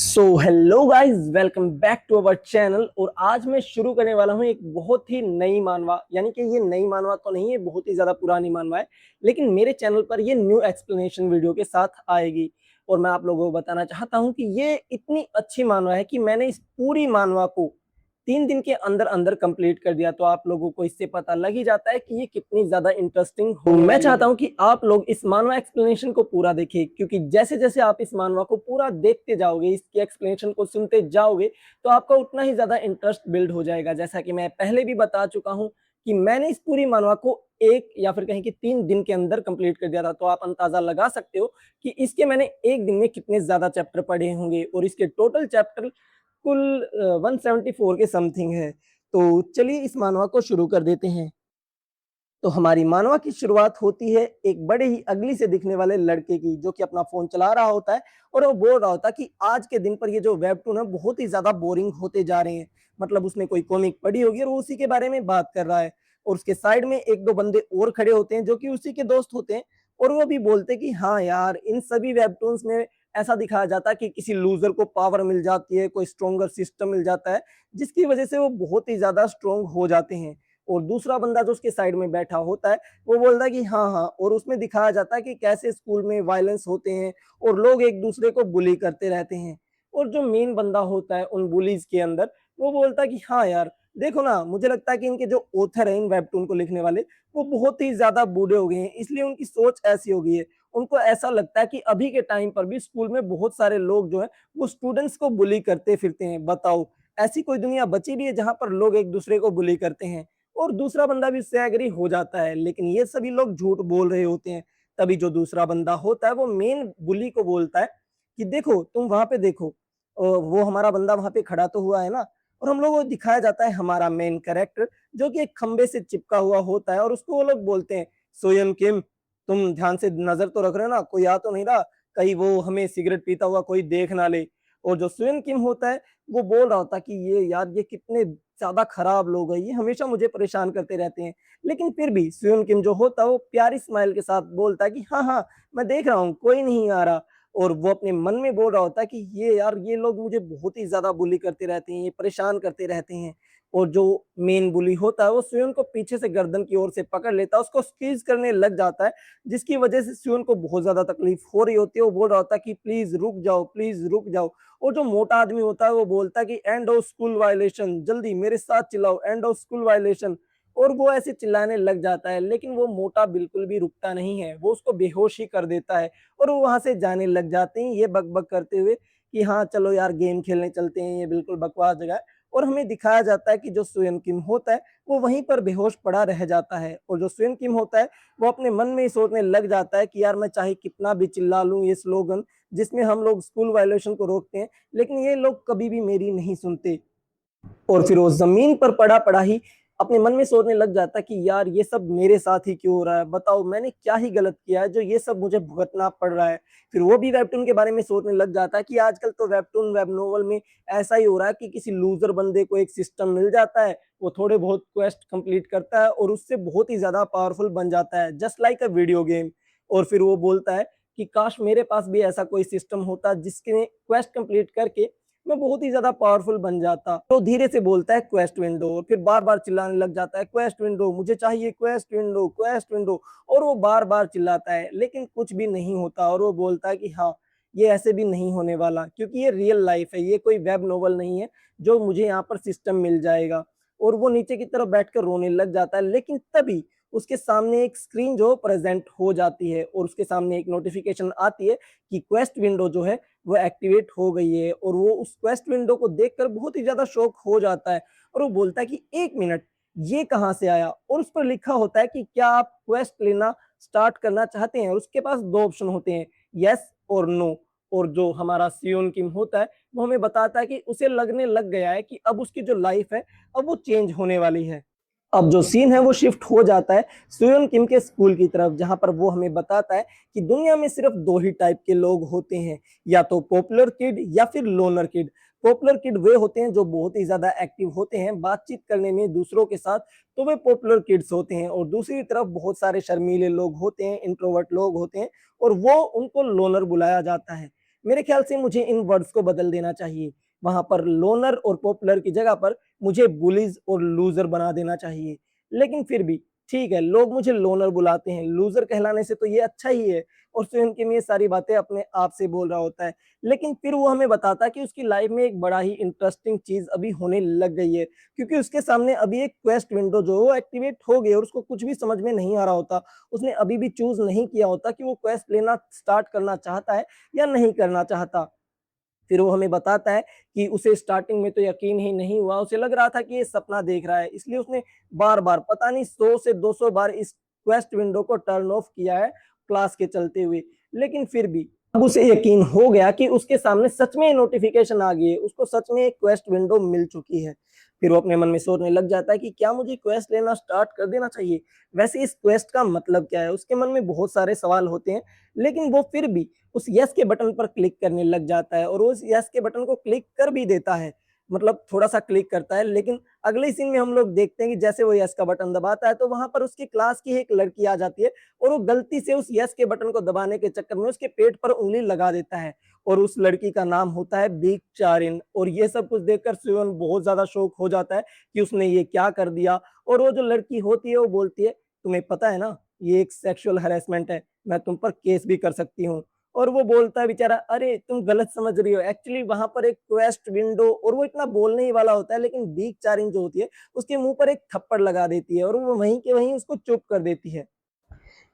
So hello guys, welcome back to our channel. और आज मैं शुरू करने वाला हूँ एक बहुत ही नई मानवा, यानी कि ये नई मानवा तो नहीं है, बहुत ही ज्यादा पुरानी मानवा है, लेकिन मेरे चैनल पर ये न्यू एक्सप्लेनेशन वीडियो के साथ आएगी। और मैं आप लोगों को बताना चाहता हूँ कि ये इतनी अच्छी मानवा है कि मैंने इस पूरी मानवा को 3 दिन के अंदर अंदर कंप्लीट कर दिया। तो आप लोगों को इससे पता लग ही जाता है कि ये कितनी ज्यादा इंटरेस्टिंग हो। मैं चाहता हूँ कि आप लोग इस मानवा एक्सप्लेनेशन को पूरा देखें, क्योंकि जैसे जैसे आप इस मानवा को पूरा देखते जाओगे, इसकी एक्सप्लेनेशन को सुनते जाओगे, तो आपका उतना ही ज्यादा इंटरेस्ट बिल्ड हो जाएगा। जैसा कि मैं पहले भी बता चुका हूँ कि मैंने इस पूरी मानवा को एक या फिर कहीं कि 3 दिन के अंदर कंप्लीट कर दिया था। तो आप अंदाजा लगा सकते हो कि इसके मैंने एक दिन में कितने ज्यादा चैप्टर पढ़े होंगे। और इसके टोटल चैप्टर कुल 174 के समथिंग है। तो चलिए इस मानवा को शुरू कर देते हैं। तो हमारी मानवा की शुरुआत होती है एक बड़े ही अगली से दिखने वाले लड़के की, जो कि अपना फोन चला रहा होता है और वो बोल रहा होता है कि आज के दिन पर ये जो वेबटून है बहुत ही ज्यादा बोरिंग होते जा रहे हैं। मतलब उसने कोई कॉमिक पढ़ी होगी और वो उसी के बारे में बात कर रहा है। और उसके साइड में एक दो बंदे और खड़े होते हैं जो कि उसी के दोस्त होते हैं। और वो भी बोलते हैं कि हाँ यार, इन सभी वेबटून्स में ऐसा दिखाया जाता है कि किसी लूजर को पावर मिल जाती है, कोई स्ट्रोंगर सिस्टम मिल जाता है, जिसकी वजह से वो बहुत ही ज्यादा स्ट्रोंग हो जाते हैं। और दूसरा बंदा जो उसके साइड में बैठा होता है वो बोलता है कि हाँ हाँ, और उसमें दिखाया जाता है कि कैसे स्कूल में वायलेंस होते हैं और लोग एक दूसरे को बुली करते रहते हैं। और जो मेन बंदा होता है उन बुलीज के अंदर, वो बोलता है कि हाँ यार, देखो ना, मुझे लगता है कि इनके जो ऑथर है इन वेबटून को लिखने वाले, वो बहुत ही ज्यादा बूढ़े हो गए हैं, इसलिए उनकी सोच ऐसी हो गई है। उनको ऐसा लगता है कि अभी के टाइम पर भी स्कूल में बहुत सारे लोग जो है वो स्टूडेंट्स को बुली करते फिरते हैं। बताओ, ऐसी कोई दुनिया बची भी है जहां पर लोग एक दूसरे को बुली करते हैं? और दूसरा बंदा भी उससे एग्री हो जाता है, लेकिन ये सभी लोग झूठ बोल रहे होते हैं। तभी जो दूसरा बंदा होता है वो मेन बुली को बोलता है कि देखो, तुम वहां पे देखो, वो हमारा बंदा वहां पे खड़ा तो हुआ है ना। और हम लोग को दिखाया जाता है हमारा मेन कैरेक्टर, जो कि एक खंबे से चिपका हुआ होता है। और उसको वो लोग बोलते हैं, सोयम किम, तुम ध्यान से नजर तो रख रहे हो ना, कोई आ तो नहीं रहा, कहीं वो हमें सिगरेट पीता हुआ कोई देख ना ले। और जो सोयम किम होता है वो बोल रहा होता कि ये यार, ये कितने ज्यादा खराब लोग हैं, ये हमेशा मुझे परेशान करते रहते हैं। लेकिन फिर भी सुयन किम जो होता है वो प्यारी स्माइल के साथ बोलता है कि हाँ हाँ, मैं देख रहा हूँ, कोई नहीं आ रहा। और वो अपने मन में बोल रहा होता है कि ये यार, ये लोग मुझे बहुत ही ज्यादा बुली करते रहते हैं, ये परेशान करते रहते हैं। और जो मेन बुली होता है वो सुयन को पीछे से गर्दन की ओर से पकड़ लेता है, उसको स्क्वीज करने लग जाता है, जिसकी वजह से सुयन को बहुत ज्यादा तकलीफ हो रही होती है। वो बोल रहा होता है कि प्लीज रुक जाओ, प्लीज रुक जाओ। और जो मोटा आदमी होता है वो बोलता है कि एंड ऑफ स्कूल वायलेशन, जल्दी मेरे साथ चिल्लाओ, एंड ऑफ स्कूल वायलेशन। और वो ऐसे चिल्लाने लग जाता है, लेकिन वो मोटा बिल्कुल भी रुकता नहीं है, वो उसको बेहोश ही कर देता है। और वो वहां से जाने लग जाते हैं ये बक बक करते हुए कि हाँ चलो यार, गेम खेलने चलते हैं, ये बिल्कुल बकवास जगह है। और हमें दिखाया जाता है कि जो सुयन किम होता है वो वहीं पर बेहोश पड़ा रह जाता है। और जो सुयन किम होता है वो अपने मन में ही सोचने लग जाता है कि यार, मैं चाहे कितना भी चिल्ला लूं ये स्लोगन जिसमें हम लोग स्कूल वायलेशन को रोकते हैं, लेकिन ये लोग कभी भी मेरी नहीं सुनते। और फिर वो जमीन पर पड़ा पड़ा ही अपने मन में सोचने लग जाता कि यार, ये सब मेरे साथ ही क्यों हो रहा है, बताओ मैंने क्या ही गलत किया है जो ये सब मुझे भुगतना पड़ रहा है। फिर वो भी वेबटून के बारे में सोचने लग जाता है कि आजकल तो वेबटून वेब नोवेल में ऐसा ही हो रहा है कि किसी लूजर बंदे को एक सिस्टम मिल जाता है, वो थोड़े बहुत क्वेस्ट कंप्लीट करता है और उससे बहुत ही ज्यादा पावरफुल बन जाता है, just like a video game. और फिर वो बोलता है कि काश मेरे पास भी ऐसा कोई सिस्टम होता जिसके क्वेस्ट कंप्लीट करके मैं बहुत ही ज्यादा पावरफुल बन जाता। तो धीरे से बोलता है क्वेस्ट विंडो, फिर बार बार चिल्लाने लग जाता है क्वेस्ट विंडो, मुझे चाहिए क्वेस्ट विंडो, क्वेस्ट विंडो। और वो बार बार चिल्लाता है, लेकिन कुछ भी नहीं होता। और वो बोलता है कि हाँ, ये ऐसे भी नहीं होने वाला, क्योंकि ये रियल लाइफ है, ये कोई वेब नोवेल नहीं है जो मुझे यहाँ पर सिस्टम मिल जाएगा। और वो नीचे की तरफ बैठकर रोने लग जाता है। लेकिन तभी उसके सामने एक स्क्रीन जो प्रेजेंट हो जाती है और उसके सामने एक नोटिफिकेशन आती है कि क्वेस्ट विंडो जो है वो एक्टिवेट हो गई है। और वो उस क्वेस्ट विंडो को देखकर बहुत ही ज्यादा शॉक हो जाता है। और वो बोलता है कि एक मिनट, ये कहाँ से आया? और उस पर लिखा होता है कि क्या आप क्वेस्ट लेना स्टार्ट करना चाहते हैं? और उसके पास दो ऑप्शन होते हैं, यस और नो। और जो हमारा सियोन किम होता है वो हमें बताता है कि उसे लगने लग गया है कि अब उसकी जो लाइफ है अब वो चेंज होने वाली है। अब जो सीन है वो शिफ्ट हो जाता है सुयोन किम के स्कूल की तरफ, जहां पर वो हमें बताता है कि दुनिया में सिर्फ दो ही टाइप के लोग होते हैं, या तो पॉपुलर किड या फिर लोनर किड। पॉपुलर किड वे होते हैं जो बहुत ही ज्यादा एक्टिव होते हैं बातचीत करने में दूसरों के साथ, तो वे पॉपुलर किड्स होते हैं। और दूसरी तरफ बहुत सारे शर्मीले लोग होते हैं, इंट्रोवर्ट लोग होते हैं, और वो उनको लोनर बुलाया जाता है। मेरे ख्याल से मुझे इन वर्ड्स को बदल देना चाहिए। वहां पर लोनर और पॉपुलर की जगह पर मुझे बुलीज और लूजर बना देना चाहिए। लेकिन फिर भी ठीक है, लोग मुझे लोनर बुलाते हैं, लूजर कहलाने से तो ये अच्छा ही है। और स्वयं की ये सारी बातें अपने आप से बोल रहा होता है। लेकिन फिर वो हमें बताता है कि उसकी लाइफ में एक बड़ा ही इंटरेस्टिंग चीज अभी होने लग गई है, क्योंकि उसके सामने अभी एक क्वेस्ट विंडो जो वो एक्टिवेट हो गई और उसको कुछ भी समझ में नहीं आ रहा होता। उसने अभी भी चूज नहीं किया होता कि वो क्वेस्ट लेना स्टार्ट करना चाहता है या नहीं करना चाहता। फिर वो हमें बताता है कि उसे स्टार्टिंग में तो यकीन ही नहीं हुआ, उसे लग रहा था कि ये सपना देख रहा है, इसलिए उसने बार बार पता नहीं 100 से 200 बार इस क्वेस्ट विंडो को टर्न ऑफ किया है क्लास के चलते हुए। लेकिन फिर भी अब उसे यकीन हो गया कि उसके सामने सच में नोटिफिकेशन आ गई है, उसको सच में एक क्वेस्ट विंडो मिल चुकी है। फिर वो अपने मन में सोचने लग जाता है कि क्या मुझे क्वेस्ट लेना स्टार्ट कर देना चाहिए, वैसे इस क्वेस्ट का मतलब क्या है। उसके मन में बहुत सारे सवाल होते हैं, लेकिन वो फिर भी उस यस के बटन पर क्लिक करने लग जाता है और उस यस के बटन को क्लिक कर भी देता है। मतलब थोड़ा सा क्लिक करता है, लेकिन अगले सीन में हम लोग देखते हैं कि जैसे वो यस का बटन दबाता है तो वहां पर उसकी क्लास की एक लड़की आ जाती है और वो गलती से उस यस के बटन को दबाने के चक्कर में उसके पेट पर उंगली लगा देता है। और उस लड़की का नाम होता है बिग चारिन। और ये सब कुछ देखकर शिवन बहुत ज्यादा शौक हो जाता है कि उसने ये क्या कर दिया। और वो जो लड़की होती है वो बोलती है, तुम्हें पता है ना ये एक सेक्सुअल हैरेसमेंट है, मैं तुम पर केस भी कर सकती हूँ। और वो बोलता है बेचारा, अरे तुम गलत समझ रही हो, एक्चुअली वहां पर एक क्वेस्ट विंडो। और वो इतना बोलने ही वाला होता है, लेकिन बीक चारिन जो होती है उसके मुंह पर एक थप्पड़ लगा देती है और वो वहीं के वहीं उसको चुप कर देती है।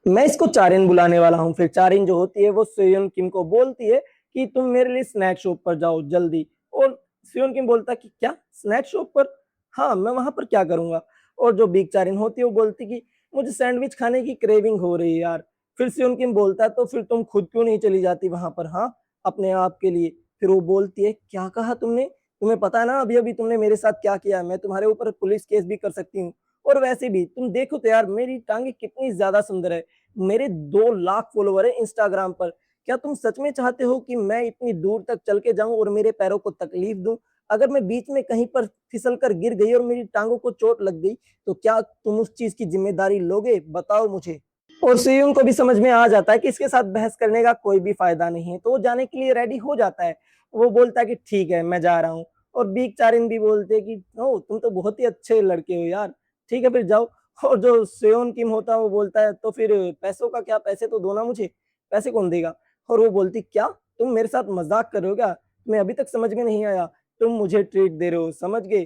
मैं इसको चारिन बुलाने वाला हूँ। फिर चारिन जो होती है वो सोयन किम को बोलती है कि तुम मेरे लिए स्नैक शॉप पर जाओ जल्दी। और सोयन किम बोलता है कि क्या स्नैक शॉप पर, हाँ मैं वहां पर क्या करूंगा। और जो बिग चारिन होती है वो बोलती कि मुझे सैंडविच खाने की क्रेविंग हो रही है यार। फिर सोयन किम बोलता है तो फिर तुम खुद क्यों नहीं चली जाती वहां पर, हाँ अपने आप के लिए। फिर वो बोलती है, क्या कहा तुमने, तुम्हें पता है ना अभी अभी तुमने मेरे साथ क्या किया, मैं तुम्हारे ऊपर पुलिस केस भी कर सकती हूँ। और वैसे भी तुम देखो तो यार मेरी टांगे कितनी ज्यादा सुंदर है, मेरे 2 लाख फॉलोवर है इंस्टाग्राम पर। क्या तुम सच में चाहते हो कि मैं इतनी दूर तक चल के जाऊं और मेरे पैरों को तकलीफ दूं। अगर मैं बीच में कहीं पर फिसल कर गिर गई और मेरी टांगों को चोट लग गई तो क्या तुम उस चीज की जिम्मेदारी लोगे, बताओ मुझे। और सेयुन को भी समझ में आ जाता है कि इसके साथ बहस करने का कोई भी फायदा नहीं है, तो वो जाने के लिए रेडी हो जाता है। वो बोलता है कि ठीक है मैं जा रहा हूँ। और बीक चारिन भी बोलते हैं कि ओ तुम तो बहुत ही अच्छे लड़के हो यार, ठीक है फिर जाओ। और जो सेयोन किम होता है वो बोलता है तो फिर पैसों का क्या, पैसे तो दो ना मुझे, पैसे कौन देगा। और वो बोलती, क्या तुम मेरे साथ मजाक कर रहे हो क्या, तुम्हें अभी तक समझ में नहीं आया, तुम मुझे ट्रीट दे रहे हो, समझ गए।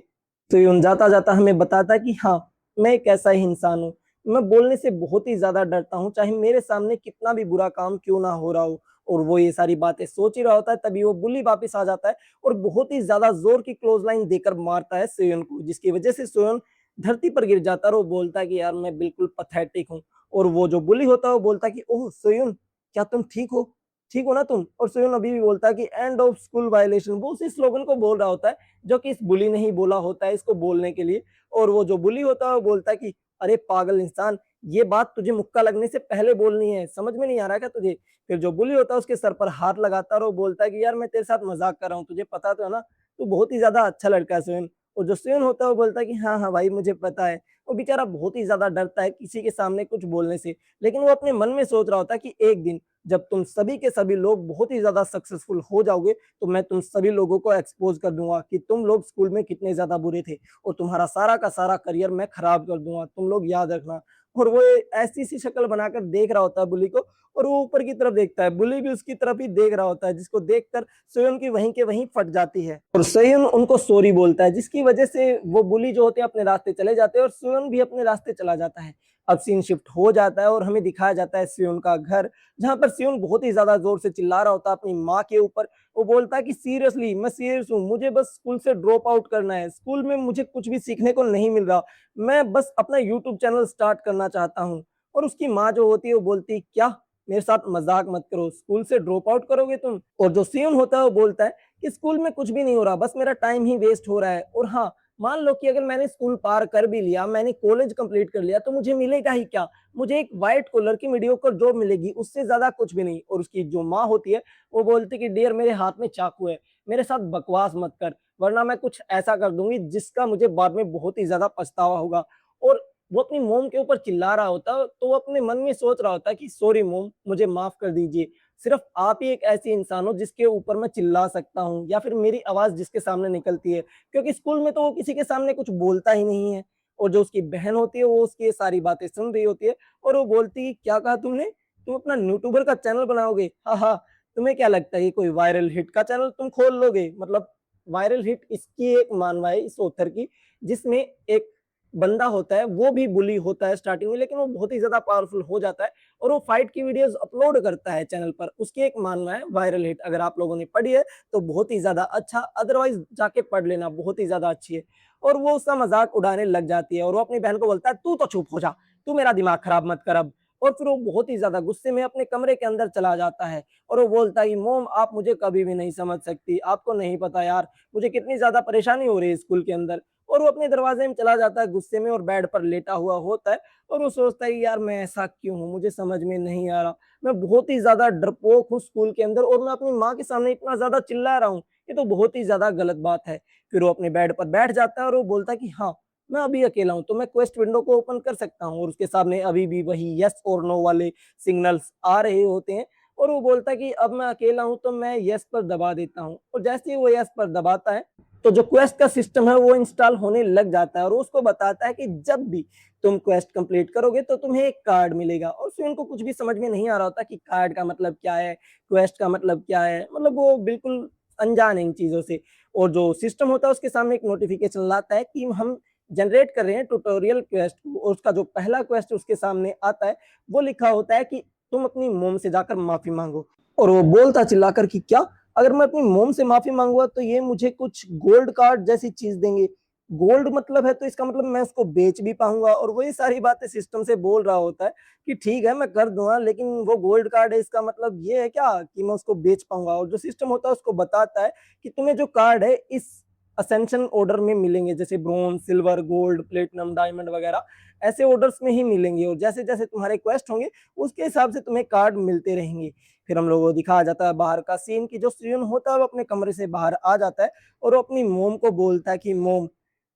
सेयोन जाता जाता हमें बताता है कि हाँ मैं एक ऐसा ही इंसान हूँ, मैं बोलने से बहुत ही ज्यादा डरता हूँ, चाहे मेरे सामने कितना भी बुरा काम क्यों ना हो रहा हो। और वो ये सारी बातें सोच ही रहा होता है, तभी वो बुली वापस आ जाता है और बहुत ही ज्यादा जोर की क्लोज लाइन देकर मारता है सोयन को, जिसकी वजह से सोयन धरती पर गिर जाता है और वो बोलता है कि यार मैं बिल्कुल पथेटिक हूँ। और वो जो बुली होता है वो बोलता है कि ओह सोयन, क्या तुम ठीक हो ना तुम। और सोयन अभी भी बोलता है कि एंड ऑफ स्कूल वायलेशन, वो उसी स्लोगन को बोल रहा होता है जो कि इस बुली ने ही बोला होता है इसको बोलने के लिए। और वो जो बुली होता है वो बोलता है कि अरे पागल इंसान, ये बात तुझे मुक्का लगने से पहले बोलनी है, समझ में नहीं आ रहा क्या तुझे। फिर जो बुली होता है उसके सर पर हाथ लगाता है और वो बोलता है कि यार मैं तेरे साथ मजाक कर रहा हूँ, तुझे पता तो है ना तू बहुत ही ज्यादा अच्छा लड़का है सोयन। और जो सोयन होता है वो बोलता है कि हाँ हाँ भाई मुझे पता है। वो बेचारा बहुत ही ज्यादा डरता है किसी के सामने कुछ बोलने से, लेकिन वो अपने मन में सोच रहा होता है कि एक दिन जब तुम सभी के सभी लोग बहुत ही ज्यादा सक्सेसफुल हो जाओगे तो मैं तुम सभी लोगों को एक्सपोज कर दूंगा कि तुम लोग स्कूल में कितने ज्यादा बुरे थे और तुम्हारा सारा का सारा करियर मैं खराब कर दूंगा, तुम लोग याद रखना। और वो ऐसी सी शक्ल बनाकर देख रहा होता है बुली को, और वो ऊपर की तरफ देखता है, बुली भी उसकी तरफ ही देख रहा होता है, जिसको देखकर सोयन की वहीं के वहीं फट जाती है और सोयन उनको सॉरी बोलता है, जिसकी वजह से वो बुली जो होते हैं अपने रास्ते चले जाते हैं और सोयन भी अपने रास्ते चला जाता है। अब सीन शिफ्ट हो जाता है और हमें दिखाया जाता है सियोन का घर, जहां पर सियोन बहुत ही ज्यादा जोर से चिल्ला रहा होता है अपनी माँ के ऊपर। वो बोलता है कि सीरियसली मैं सीरियस हूँ, मुझे बस स्कूल से ड्रॉप आउट करना है, स्कूल में मुझे कुछ भी सीखने को नहीं मिल रहा, मैं बस अपना यूट्यूब चैनल स्टार्ट करना चाहता हूँ। और उसकी माँ जो होती है वो बोलती, क्या मेरे साथ मजाक मत करो, स्कूल से ड्रॉप आउट करोगे तुम। और जो सियोन होता है वो बोलता है कि स्कूल में कुछ भी नहीं हो रहा, बस मेरा टाइम ही वेस्ट हो रहा है। और हाँ, मान लो कि अगर मैंने स्कूल पार कर भी लिया, मैंने कॉलेज कंप्लीट कर लिया, तो मुझे मिलेगा ही क्या, मुझे एक व्हाइट कॉलर की मीडियोकर जॉब मिलेगी, उससे ज्यादा कुछ भी नहीं। और उसकी जो माँ होती है वो बोलती कि डियर मेरे हाथ में चाकू है, मेरे साथ बकवास मत कर, वरना मैं कुछ ऐसा कर दूंगी जिसका मुझे बाद में बहुत ही ज्यादा पछतावा होगा। और वो अपनी मोम के ऊपर चिल्ला रहा होता है, तो वो अपने मन में सोच रहा होता है कि सॉरी मोम, मुझे माफ कर दीजिए, सिर्फ आप ही एक ऐसी इंसान हो जिसके ऊपर मैं चिल्ला सकता हूँ या फिर मेरी आवाज़ जिसके सामने निकलती है। क्योंकि स्कूल में तो वो किसी के सामने कुछ बोलता ही नहीं है और जो उसकी बहन होती है वो उसकी ये सारी बातें सुन रही होती है और वो बोलती है, "क्या कहा तुमने? तुम अपना यूट्यूबर का चैनल बनाओगे? हा, हा। तुम्हें क्या लगता है ये कोई वायरल हिट का चैनल तुम खोल लोगे?" मतलब वायरल हिट इसकी एक मानवा है इस ऑथर की, जिसमें एक बंदा होता है वो भी बुली होता है स्टार्टिंग में, लेकिन वो बहुत ही ज़्यादा पावरफुल हो जाता है और वो फाइट की वीडियोज़ अपलोड करता है चैनल पर। उसकी एक मानना है वायरल हिट, अगर आप लोगों ने पढ़ी है तो बहुत ही ज़्यादा अच्छा, अदरवाइज़ जाके पढ़ लेना, बहुत ही ज़्यादा अच्छी है। और वो उसका मज़ाक उड़ाने लग जाती है और वो अपनी बहन को बोलता है, "तू तो चुप हो जा, तू मेरा दिमाग खराब मत कर अब।" और फिर वो बहुत ही ज़्यादा गुस्से में अपने कमरे के अंदर चला जाता है और वो बोलता है कि, "मॉम आप मुझे कभी भी नहीं समझ सकती, आपको नहीं पता यार, मुझे कितनी ज़्यादा परेशानी हो रही है स्कूल के अंदर।" और वो अपने दरवाज़े में चला जाता है गुस्से में और बेड पर लेटा हुआ होता है और वो सोचता है कि यार मैं ऐसा क्यों हूँ? मुझे समझ में नहीं आ रहा। मैं बहुत ही ज़्यादा डरपोक हूँ स्कूल के अंदर और मैं अपनी माँ के सामने इतना ज़्यादा चिल्ला रहा हूँ, ये तो बहुत ही ज़्यादा गलत बात है। फिर वो अपने बेड पर बैठ जाता है और वो बोलता है कि हाँ, मैं अभी अकेला हूँ, तो मैं क्वेस्ट विंडो को ओपन कर सकता हूँ और उसके सामने अभी भी वही येस और नो वाले सिग्नल्स आ रहे होते हैं और वो बोलता है कि अब मैं अकेला हूँ, तो मैं येस पर दबा देता हूँ और जैसे ही वो येस पर दबाता है, तो जो क्वेस्ट का सिस्टम है वो इंस्टॉल होने लग जाता है और वो उसको बताता है कि जब भी तुम क्वेस्ट कंप्लीट करोगे तो तुम्हें एक कार्ड मिलेगा और फिर उनको कुछ भी समझ में नहीं आ रहा होता कि कार्ड का मतलब क्या है, क्वेस्ट का मतलब क्या है, मतलब वो बिल्कुल अनजान है इन चीज़ों से। और जो सिस्टम होता है उसके सामने एक नोटिफ़िकेशन लाता है कि हम जनरेट कर रहे हैं ट्यूटोरियल क्वेस्ट और उसका जो पहला क्वेस्ट उसके सामने आता है, वो लिखा होता है कि तुम अपनी मॉम से जाकर माफ़ी माँगो। और वो बोलता चिल्लाकर कि क्या? अगर मैं अपनी मॉम से माफ़ी माँगूँगा तो ये मुझे कुछ गोल्ड कार्ड जैसी चीज़ देंगे। गोल्ड मतलब है तो इसका मतलब मैं उसको बेच भी पाऊँगा और वही सारी बातें सिस्टम से बोल रहा होता है कि ठीक है मैं कर दूँगा, लेकिन वो गोल्ड कार्ड है इसका मतलब ये है क्या कि मैं उसको बेच पाऊँगा? और जो सिस्टम होता है उसको बताता है कि तुम्हें जो कार्ड है इस असेंशन ऑर्डर में मिलेंगे, जैसे bronze, silver, gold, platinum, diamond वगैरह ऐसे ऑर्डर्स में ही मिलेंगे और जैसे-जैसे तुम्हारे क्वेस्ट होंगे उसके हिसाब से तुम्हें कार्ड मिलते रहेंगे। फिर हम लोगों को दिखाया जाता है बाहर का सीन कि जो सियोन होता है वो अपने कमरे से बाहर आ जाता है और वो अपनी मॉम को बोलता है कि मॉम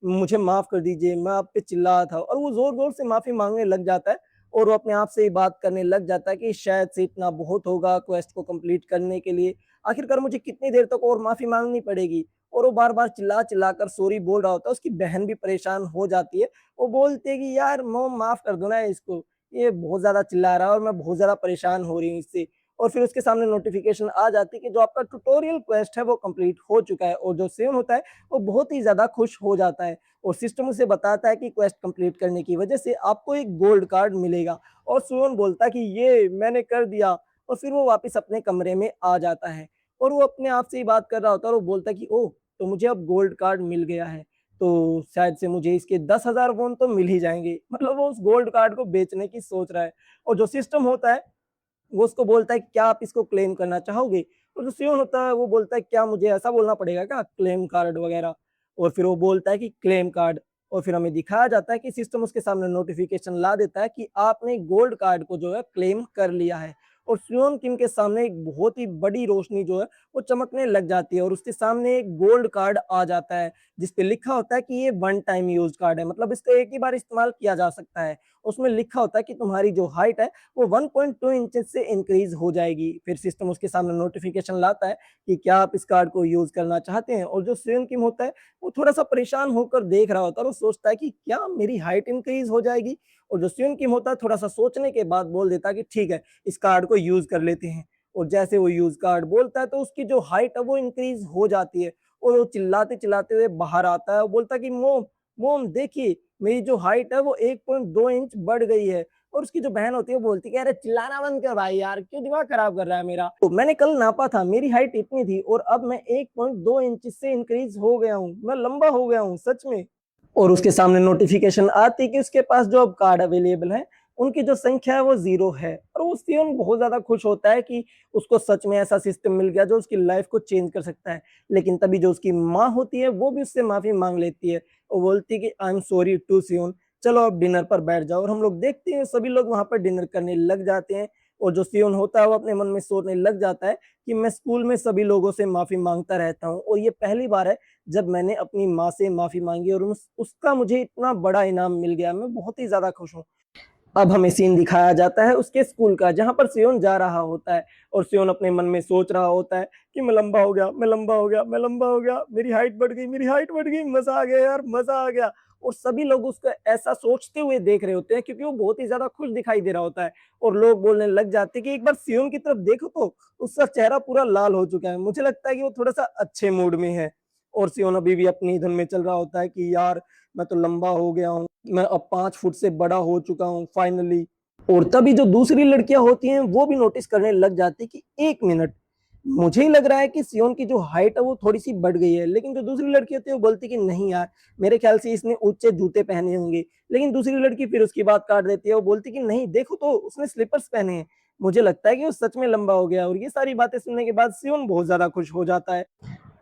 मुझे माफ़ कर दीजिए, मैं आप पे चिल्ला रहा था और वो ज़ोर-ज़ोर से माफ़ी माँगने लग जाता है और वो अपने आप से ही बात करने लग जाता है कि शायद से इतना बहुत होगा क्वेस्ट को कंप्लीट करने के लिए। आखिरकार मुझे कितनी देर तक और माफ़ी माँगनी पड़ेगी? और वो बार-बार चिल्ला-चिल्ला कर सॉरी बोल रहा होता है, उसकी बहन भी परेशान हो जाती है। वो बोलती है कि यार मॉम माफ़ कर दो ना इसको, ये बहुत ज़्यादा चिल्ला रहा है और मैं बहुत ज़्यादा परेशान हो रही हूँ इससे। और फिर उसके सामने नोटिफ़िकेशन आ जाती है कि जो आपका ट्यूटोरियल क्वेस्ट है वो कंप्लीट हो चुका है और जो सेवन होता है वो बहुत ही ज़्यादा खुश हो जाता है और सिस्टम उसे बताता है कि क्वेस्ट कंप्लीट करने की वजह से आपको एक गोल्ड कार्ड मिलेगा और सुयन बोलता है कि ये मैंने कर दिया और फिर वो वापस अपने कमरे में आ जाता है और वो अपने आप से ही बात कर रहा होता है और वो बोलता है कि ओह! तो मुझे अब गोल्ड कार्ड मिल गया है, तो शायद से मुझे इसके 10,000 वॉन तो मिल ही जाएँगे। मतलब वो उस गोल्ड कार्ड को बेचने की सोच रहा है और जो सिस्टम होता है वो उसको बोलता है कि क्या आप इसको क्लेम करना चाहोगे? और जो सियोन होता है वो बोलता है क्या मुझे ऐसा बोलना पड़ेगा क्या क्लेम कार्ड वगैरह? और फिर वो बोलता है कि क्लेम कार्ड और फिर हमें दिखाया जाता है कि सिस्टम उसके सामने नोटिफ़िकेशन ला देता है कि आपने गोल्ड कार्ड को जो है क्लेम कर लिया है। और सियोन किम के सामने एक बहुत ही बड़ी रोशनी जो है वो चमकने लग जाती है और उसके सामने एक गोल्ड कार्ड आ जाता है, जिस पे लिखा होता है कि ये वन टाइम यूज़ कार्ड है, मतलब इसको एक ही बार इस्तेमाल किया जा सकता है। उसमें लिखा होता है कि तुम्हारी जो हाइट है वो 1.2 इंचेस से इंक्रीज हो जाएगी। फिर सिस्टम उसके सामने नोटिफिकेशन लाता है कि क्या आप इस कार्ड को यूज़ करना चाहते हैं? और जो सेवन किम होता है, वो थोड़ा-सा परेशान होकर देख रहा होता है और वो सोचता है कि क्या मेरी हाइट इंक्रीज हो जाएगी? और जो सेवन किम होता है, थोड़ा-सा सोचने के बाद बोल देता है कि ठीक है, इस कार्ड को यूज़ कर लेते हैं। और जैसे वो यूज़ कार्ड बोलता है, तो उसकी जो हाइट है, वो इंक्रीज हो जाती है और वो चिल्लाते-चिल्लाते हुए बाहर आता है और बोलता है कि मॉम, मॉम देखिए, मेरी जो हाइट है, वो 1.2 इंच बढ़ गई है। और उसकी जो बहन होती है वो बोलती है कि अरे चिल्लाना बंद कर भाई यार, क्यों दिमाग खराब कर रहा है मेरा। तो मैंने कल नापा था, मेरी हाइट इतनी थी और अब मैं 1.2 इंच से इंक्रीज हो गया हूँ, मैं लंबा हो गया हूँ सच में। और उसके सामने नोटिफिकेशन आती है कि उसके पास जो अब कार्ड अवेलेबल है उनकी जो संख्या है वो 0 है और वो सियोन बहुत ज़्यादा खुश होता है कि उसको सच में ऐसा सिस्टम मिल गया जो उसकी लाइफ को चेंज कर सकता है। लेकिन तभी जो उसकी माँ होती है वो भी उससे माफ़ी माँग लेती है और बोलती है कि आई एम सॉरी टू सियोन, चलो अब डिनर पर बैठ जाओ। और हम लोग देखते हैं सभी लोग वहाँ पर डिनर करने लग जाते हैं और जो सियोन होता है वो अपने मन में सोचने लग जाता है कि मैं स्कूल में सभी लोगों से माफ़ी माँगता रहता हूँ और ये पहली बार है जब मैंने अपनी माँ से माफ़ी माँगी और उसका मुझे इतना बड़ा इनाम मिल गया। मैं बहुत ही ज़्यादा खुश हूँ। अब हमें सीन दिखाया जाता है उसके स्कूल का, जहाँ पर सियोन जा रहा होता है और सियोन अपने मन में सोच रहा होता है कि मैं लंबा हो गया, मैं लंबा हो गया, मैं लंबा हो गया, मेरी हाइट बढ़ गई, मेरी हाइट बढ़ गई, मजा आ गया यार, मजा आ गया। और सभी लोग उसको ऐसा सोचते हुए देख रहे होते हैं क्योंकि वो बहुत ही ज्यादा खुश दिखाई दे रहा होता है। और लोग बोलने लग जाते हैं कि एक बार सियोन की तरफ देखो तो उसका चेहरा पूरा लाल हो चुका है, मुझे लगता है कि वो थोड़ा सा अच्छे मूड में है। और सियोन अभी भी अपनी धुन में चल रहा होता है कि यार मैं तो लंबा हो गया हूँ, मैं अब 5 फुट से बड़ा हो चुका हूँ फाइनली। और तभी जो दूसरी लड़कियां होती हैं वो भी नोटिस करने लग जाती है कि एक मिनट, मुझे ही लग रहा है कि सियोन की जो हाइट है वो थोड़ी सी बढ़ गई है। लेकिन जो दूसरी लड़की होती है वो बोलती कि नहीं यार, मेरे ख्याल से इसने ऊंचे जूते पहने होंगे। लेकिन दूसरी लड़की फिर उसकी बात काट देती है, वो बोलती कि नहीं देखो तो उसने स्लीपर्स पहने हैं, मुझे लगता है कि वो सच में लंबा हो गया। और ये सारी बातें सुनने के बाद सियोन बहुत ज्यादा खुश हो जाता है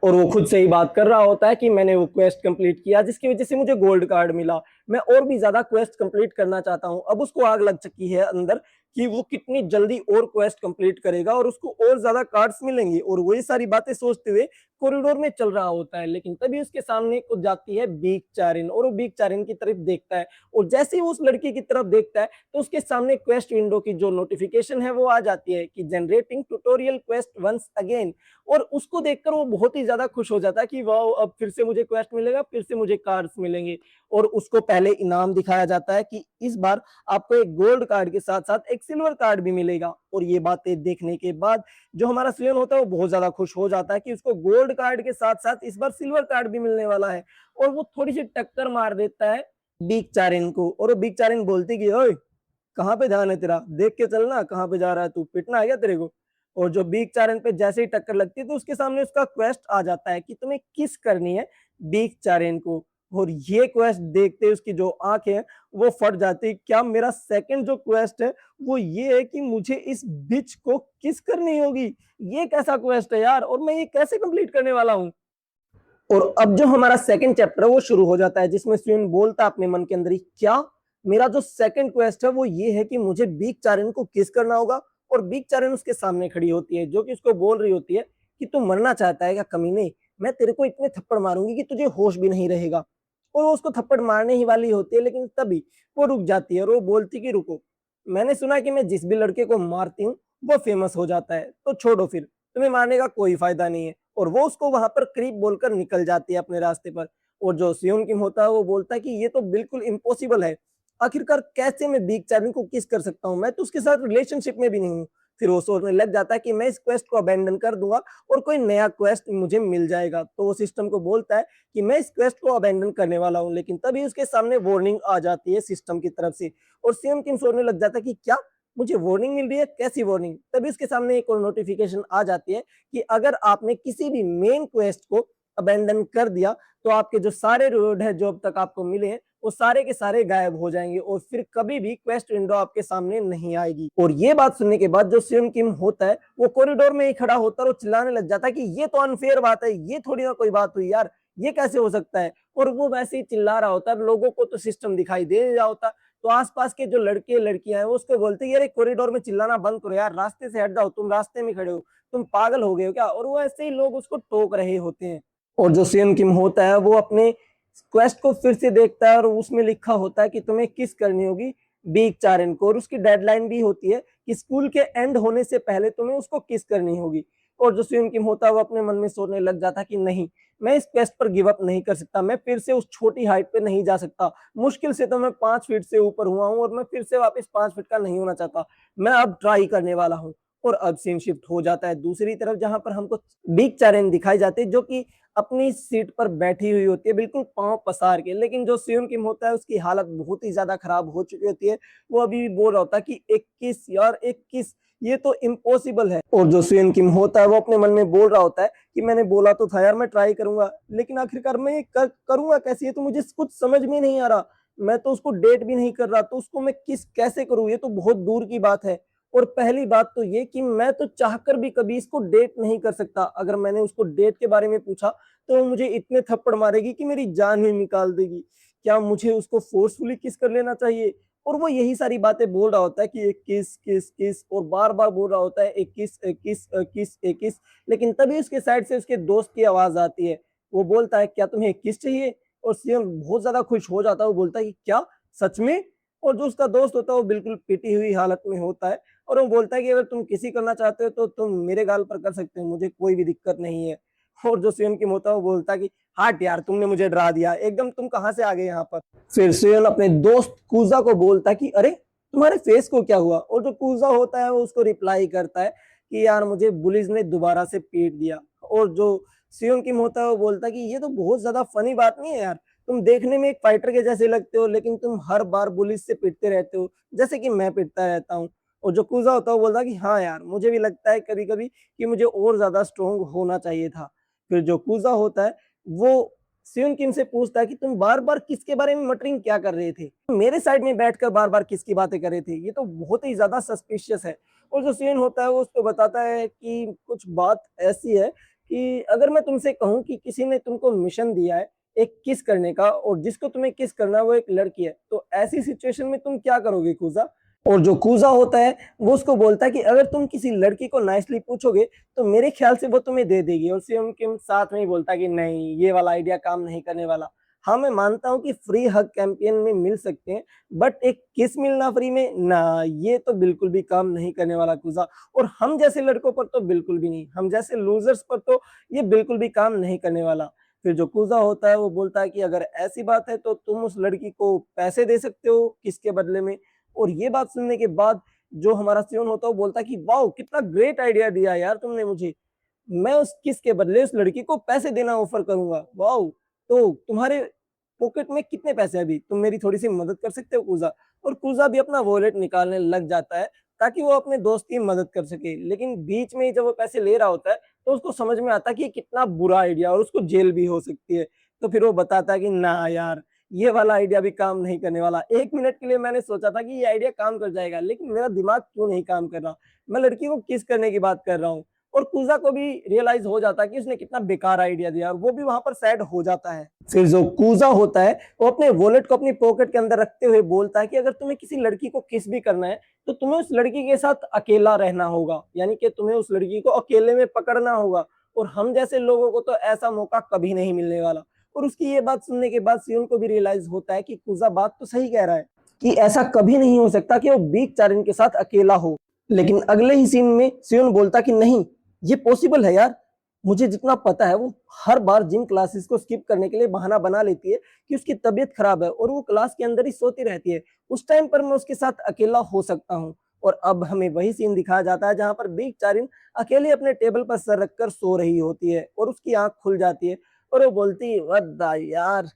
और वो खुद से ही बात कर रहा होता है कि मैंने वो क्वेस्ट कंप्लीट किया जिसकी वजह से मुझे गोल्ड कार्ड मिला, मैं और भी ज्यादा क्वेस्ट कंप्लीट करना चाहता हूँ। अब उसको आग लग चुकी है अंदर कि वो कितनी जल्दी और क्वेस्ट कंप्लीट करेगा और उसको और ज्यादा कार्ड्स मिलेंगे। और वही सारी बातें सोचते हुए कॉरिडोर में चल रहा होता है। लेकिन तभी उसके सामने कुछ जाती है बीक चारिन और वो बीक चारिन की तरफ देखता है। और जैसे ही वो उस लड़की की तरफ देखता है तो उसके सामने क्वेस्ट विंडो की जो नोटिफिकेशन है वो आ जाती है कि generating tutorial quest once again. और उसको देखकर वो बहुत ही ज्यादा खुश हो जाता है कि वाह, अब फिर से मुझे क्वेस्ट मिलेगा, फिर से मुझे कार्ड्स मिलेंगे। और उसको पहले इनाम दिखाया जाता है कि इस बार आपको एक गोल्ड कार्ड के साथ साथ एक सिल्वर कार्ड भी मिलेगा। और ये बातें देखने के बाद जो हमारा सियोन होता है वो बहुत ज्यादा खुश हो जाता है कि उसको गोल्ड कार्ड के साथ साथ इस बार सिल्वर कार्ड भी मिलने वाला है। और वो थोड़ी सी टक्कर मार देता है बीक चारिन को। और वो बीक चारिन बोलती कि ओए, कहाँ पे ध्यान है तेरा, देख के चलना कहाँ पे जा रहा है तू, पिटना है क्या तेरे को। और जो बीक चारन पे जैसे ही टक्कर लगती है तो उसके सामने उसका क्वेस्ट आ जाता है कि तुम्हें किस करनी है बीक चारेन को। और ये क्वेस्ट देखते उसकी जो आंखें हैं वो फट जाती है। क्या मेरा सेकंड जो क्वेस्ट है वो ये है कि मुझे इस बिच को किस करनी होगी, ये कैसा क्वेस्ट है यार, और मैं ये कैसे कंप्लीट करने वाला हूँ। और अब जो हमारा सेकंड चैप्टर है वो शुरू हो जाता है जिसमें स्विन बोलता है अपने मन के अंदर ही, क्या मेरा जो सेकंड क्वेस्ट है वो ये है कि मुझे बीक चारिन को किस करना होगा। और बीक चारिन उसके सामने खड़ी होती है जो कि उसको बोल रही होती है कि तू मरना चाहता है क्या कमीने, मैं तेरे को इतने थप्पड़ मारूंगी कि तुझे होश भी नहीं रहेगा। और वो उसको थप्पड़ मारने ही वाली होती है लेकिन तभी वो रुक जाती है और वो बोलती कि रुको, मैंने सुना कि मैं जिस भी लड़के को मारती हूँ वो फेमस हो जाता है, तो छोड़ो फिर, तुम्हें मारने का कोई फायदा नहीं है। और वो उसको वहां पर क्रीप बोलकर निकल जाती है अपने रास्ते पर। और जो सियोन किम होता है वो बोलता है कि ये तो बिल्कुल इम्पॉसिबल है, आखिरकार कैसे मैं बीक चार्लिंग को किस कर सकता हूँ, मैं तो उसके साथ रिलेशनशिप में भी नहीं हूँ। फिर वो सोचने लग जाता है कि मैं इस क्वेस्ट को अबेंडन कर दूंगा और कोई नया क्वेस्ट मुझे मिल जाएगा। तो वो सिस्टम को बोलता है कि मैं इस क्वेस्ट को अबेंडन करने वाला हूँ। लेकिन तभी उसके सामने वार्निंग आ जाती है सिस्टम की तरफ से और सियोन किम सोचने लग जाता है कि क्या मुझे वार्निंग मिल रही है, कैसी वार्निंग। तभी उसके सामने एक और नोटिफिकेशन आ जाती है कि अगर आपने किसी भी मेन क्वेस्ट को अबेंडन कर दिया तो आपके जो सारे रिवॉर्ड है जो अब तक आपको मिले हैं वो सारे के सारे गायब हो जाएंगे और फिर कभी भी क्वेस्ट विंडो आपके सामने नहीं आएगी। और ये बात सुनने के बाद जो सियोन किम होता है वो कॉरिडोर में ही खड़ा होता है और चिल्लाने लग जाता है कि ये तो अनफेयर बात है, ये थोड़ी ना कोई बात हुई यार, ये कैसे हो सकता है। और वो वैसे ही चिल्ला रहा होता है, लोगों को तो सिस्टम दिखाई दे रहा होता है। तो आसपास के जो लड़के लड़कियां हैं वो उसको बोलते हैं यार कॉरिडोर में चिल्लाना बंद करो यार, रास्ते से हट जाओ, तुम रास्ते में खड़े हो, तुम पागल हो गए हो क्या। और वो ऐसे ही लोग उसको टोक रहे होते हैं। और जो सियन किम होता है वो अपने क्वेस्ट को फिर से देखता है और उसमें लिखा होता है कि तुम्हें किस करनी होगी बीक चारन को। और उसकी डेडलाइन भी होती है कि स्कूल के एंड होने से पहले तुम्हें उसको किस करनी होगी। और जो सियन किम होता है वो अपने मन में सोचने लग जाता है कि नहीं, मैं इस क्वेस्ट पर गिव अप नहीं कर सकता, मैं फिर से उस छोटी हाइट पे नहीं जा सकता, मुश्किल से तो मैं 5 फीट से ऊपर हुआ हूँ और मैं फिर से वापस 5 फीट का नहीं होना चाहता, मैं अब ट्राई करने वाला हूँ। और अब सीन शिफ्ट हो जाता है दूसरी तरफ जहां पर हमको बिग चारेन दिखाई जाते हैं जो कि अपनी सीट पर बैठी हुई होती है बिल्कुल पांव पसार के। लेकिन जो सियोन किम होता है उसकी हालत बहुत ही ज्यादा खराब हो चुकी होती है, वो अभी भी बोल रहा होता है कि 21 यार 21, ये तो इम्पॉसिबल है। और जो सियोन किम होता है वो अपने मन में बोल रहा होता है कि मैंने बोला तो था यार मैं ट्राई करूंगा, लेकिन आखिरकार मैं ये करूंगा कैसे, ये तो मुझे कुछ समझ में नहीं आ रहा, मैं तो उसको डेट भी नहीं कर रहा, तो उसको मैं किस कैसे करूं, ये तो बहुत दूर की बात है। और पहली बात तो ये कि मैं तो चाहकर भी कभी इसको डेट नहीं कर सकता, अगर मैंने उसको डेट के बारे में पूछा तो वो मुझे इतने थप्पड़ मारेगी कि मेरी जान ही निकाल देगी। क्या मुझे उसको फोर्सफुली किस कर लेना चाहिए। और वो यही सारी बातें बोल रहा होता है कि एक किस किस किस और बार बार बोल रहा होता है एक किस एक किस एक किस एक किस। लेकिन तभी उसके साइड से उसके दोस्त की आवाज आती है, वो बोलता है क्या तुम्हें एक किस चाहिए। और सीएम बहुत ज्यादा खुश हो जाता है, वो बोलता है कि क्या सच में। और जो उसका दोस्त होता है वो बिल्कुल पिटी हुई हालत में होता है और वो बोलता है कि अगर तुम किसी करना चाहते हो तो तुम मेरे गाल पर कर सकते हो, मुझे कोई भी दिक्कत नहीं है। और जो सेयोन किम होता है वो बोलता है कि हट यार, तुमने मुझे डरा दिया एकदम, तुम कहाँ से आ गए यहाँ पर। फिर सेयोन अपने दोस्त कूजा को बोलता है कि अरे तुम्हारे फेस को क्या हुआ, और जो कूजा होता है वो उसको रिप्लाई करता है कि यार मुझे बुलिस ने दोबारा से पीट दिया। और जो सेयोन किम होता है वो बोलता है कि ये तो बहुत ज्यादा फनी बात नहीं है यार, तुम देखने में एक फाइटर के जैसे लगते हो लेकिन तुम हर बार पुलिस से पिटते रहते हो जैसे कि मैं पिटता रहता हूँ। और जो कूजा होता है वो बोलता है कि हाँ यार, मुझे भी लगता है कभी कभी कि मुझे और ज्यादा स्ट्रोंग होना चाहिए था। फिर जो कूजा होता है वो सियोन किम से पूछता है कि तुम बार बार किसके बारे में मटरिंग क्या कर रहे थे, मेरे साइड में बैठकर बार बार किसकी बातें कर रहे थे, ये तो बहुत ही ज्यादा सस्पिशियस है। और जो सियोन होता है वो उसको बताता है कि कुछ बात ऐसी है कि अगर मैं तुमसे कहूं कि किसी ने तुमको मिशन दिया है एक किस करने का, और जिसको तुम्हें किस करना है वो एक लड़की है, तो ऐसी सिचुएशन में तुम क्या करोगे कूजा। और जो कूजा होता है वो उसको बोलता है कि अगर तुम किसी लड़की को नाइसली पूछोगे तो मेरे ख्याल से वो तुम्हें दे देगी। और सियोन किम साथ में ही बोलता है कि नहीं, ये वाला आइडिया काम नहीं करने वाला। हाँ मैं मानता हूँ कि फ्री हग कैंपेन में मिल सकते हैं, बट एक किस मिलना फ्री में ना, ये तो बिल्कुल भी काम नहीं करने वाला कूजा। और हम जैसे लड़कों पर तो बिल्कुल भी नहीं, हम जैसे लूजर्स पर तो ये बिल्कुल भी काम नहीं करने वाला। फिर जो कूजा होता है वो बोलता है कि अगर ऐसी बात है तो तुम उस लड़की को पैसे दे सकते हो किसके बदले में। और ये बात सुनने के बाद जो हमारा सियोन होता है वो बोलता है कि वाओ कितना ग्रेट आइडिया दिया यार तुमने मुझे, मैं उस किस के बदले उस लड़की को पैसे देना ऑफर करूंगा। वाओ, तो तुम्हारे पॉकेट में कितने पैसे हैं अभी, तुम मेरी थोड़ी सी मदद कर सकते हो कूजा। और कूजा भी अपना वॉलेट निकालने लग जाता है ताकि वो अपने दोस्त की मदद कर सके, लेकिन बीच में ही जब वो पैसे ले रहा होता है तो उसको समझ में आता है कि ये कितना बुरा आइडिया और उसको जेल भी हो सकती है। तो फिर वो बताता है कि ना यार, ये वाला आइडिया भी काम नहीं करने वाला, 1 मिनट के लिए मैंने सोचा था कि ये आइडिया काम कर जाएगा लेकिन मेरा दिमाग क्यों नहीं काम कर रहा, मैं लड़की को किस करने की बात कर रहा हूँ। और कूजा को भी रियलाइज हो जाता है कि उसने कितना बेकार आइडिया दिया और वो भी वहां पर सैड हो जाता है। फिर जो कूजा होता है वो अपने वॉलेट को अपनी पॉकेट के अंदर रखते हुए बोलता है कि अगर तुम्हें किसी लड़की को किस भी करना है तो तुम्हें उस लड़की के साथ अकेला रहना होगा, यानी कि तुम्हें उस लड़की को अकेले में पकड़ना होगा। और हम जैसे लोगों को तो ऐसा मौका कभी नहीं मिलने वाला। और उसकी ये बात सुनने के बाद सियोन को भी रियलाइज होता है कि कूजा बात तो सही कह रहा है कि ऐसा कभी नहीं हो सकता कि वो बीक चारिन के साथ अकेला हो। लेकिन अगले ही सीन में सियोन बोलता कि नहीं, ये पॉसिबल है यार, मुझे जितना पता है वो हर बार जिम क्लासेस को स्किप करने के लिए बहाना बना लेती है कि उसकी तबीयत खराब है और वो क्लास के अंदर ही सोती रहती है, उस टाइम पर मैं उसके साथ अकेला हो सकता हूँ। और अब हमें वही सीन दिखाया जाता है जहां पर बीक चारिन अकेले अपने टेबल पर सर रखकर सो रही होती है और उसकी आंख खुल जाती है और वो बोलती है वद्दा यार,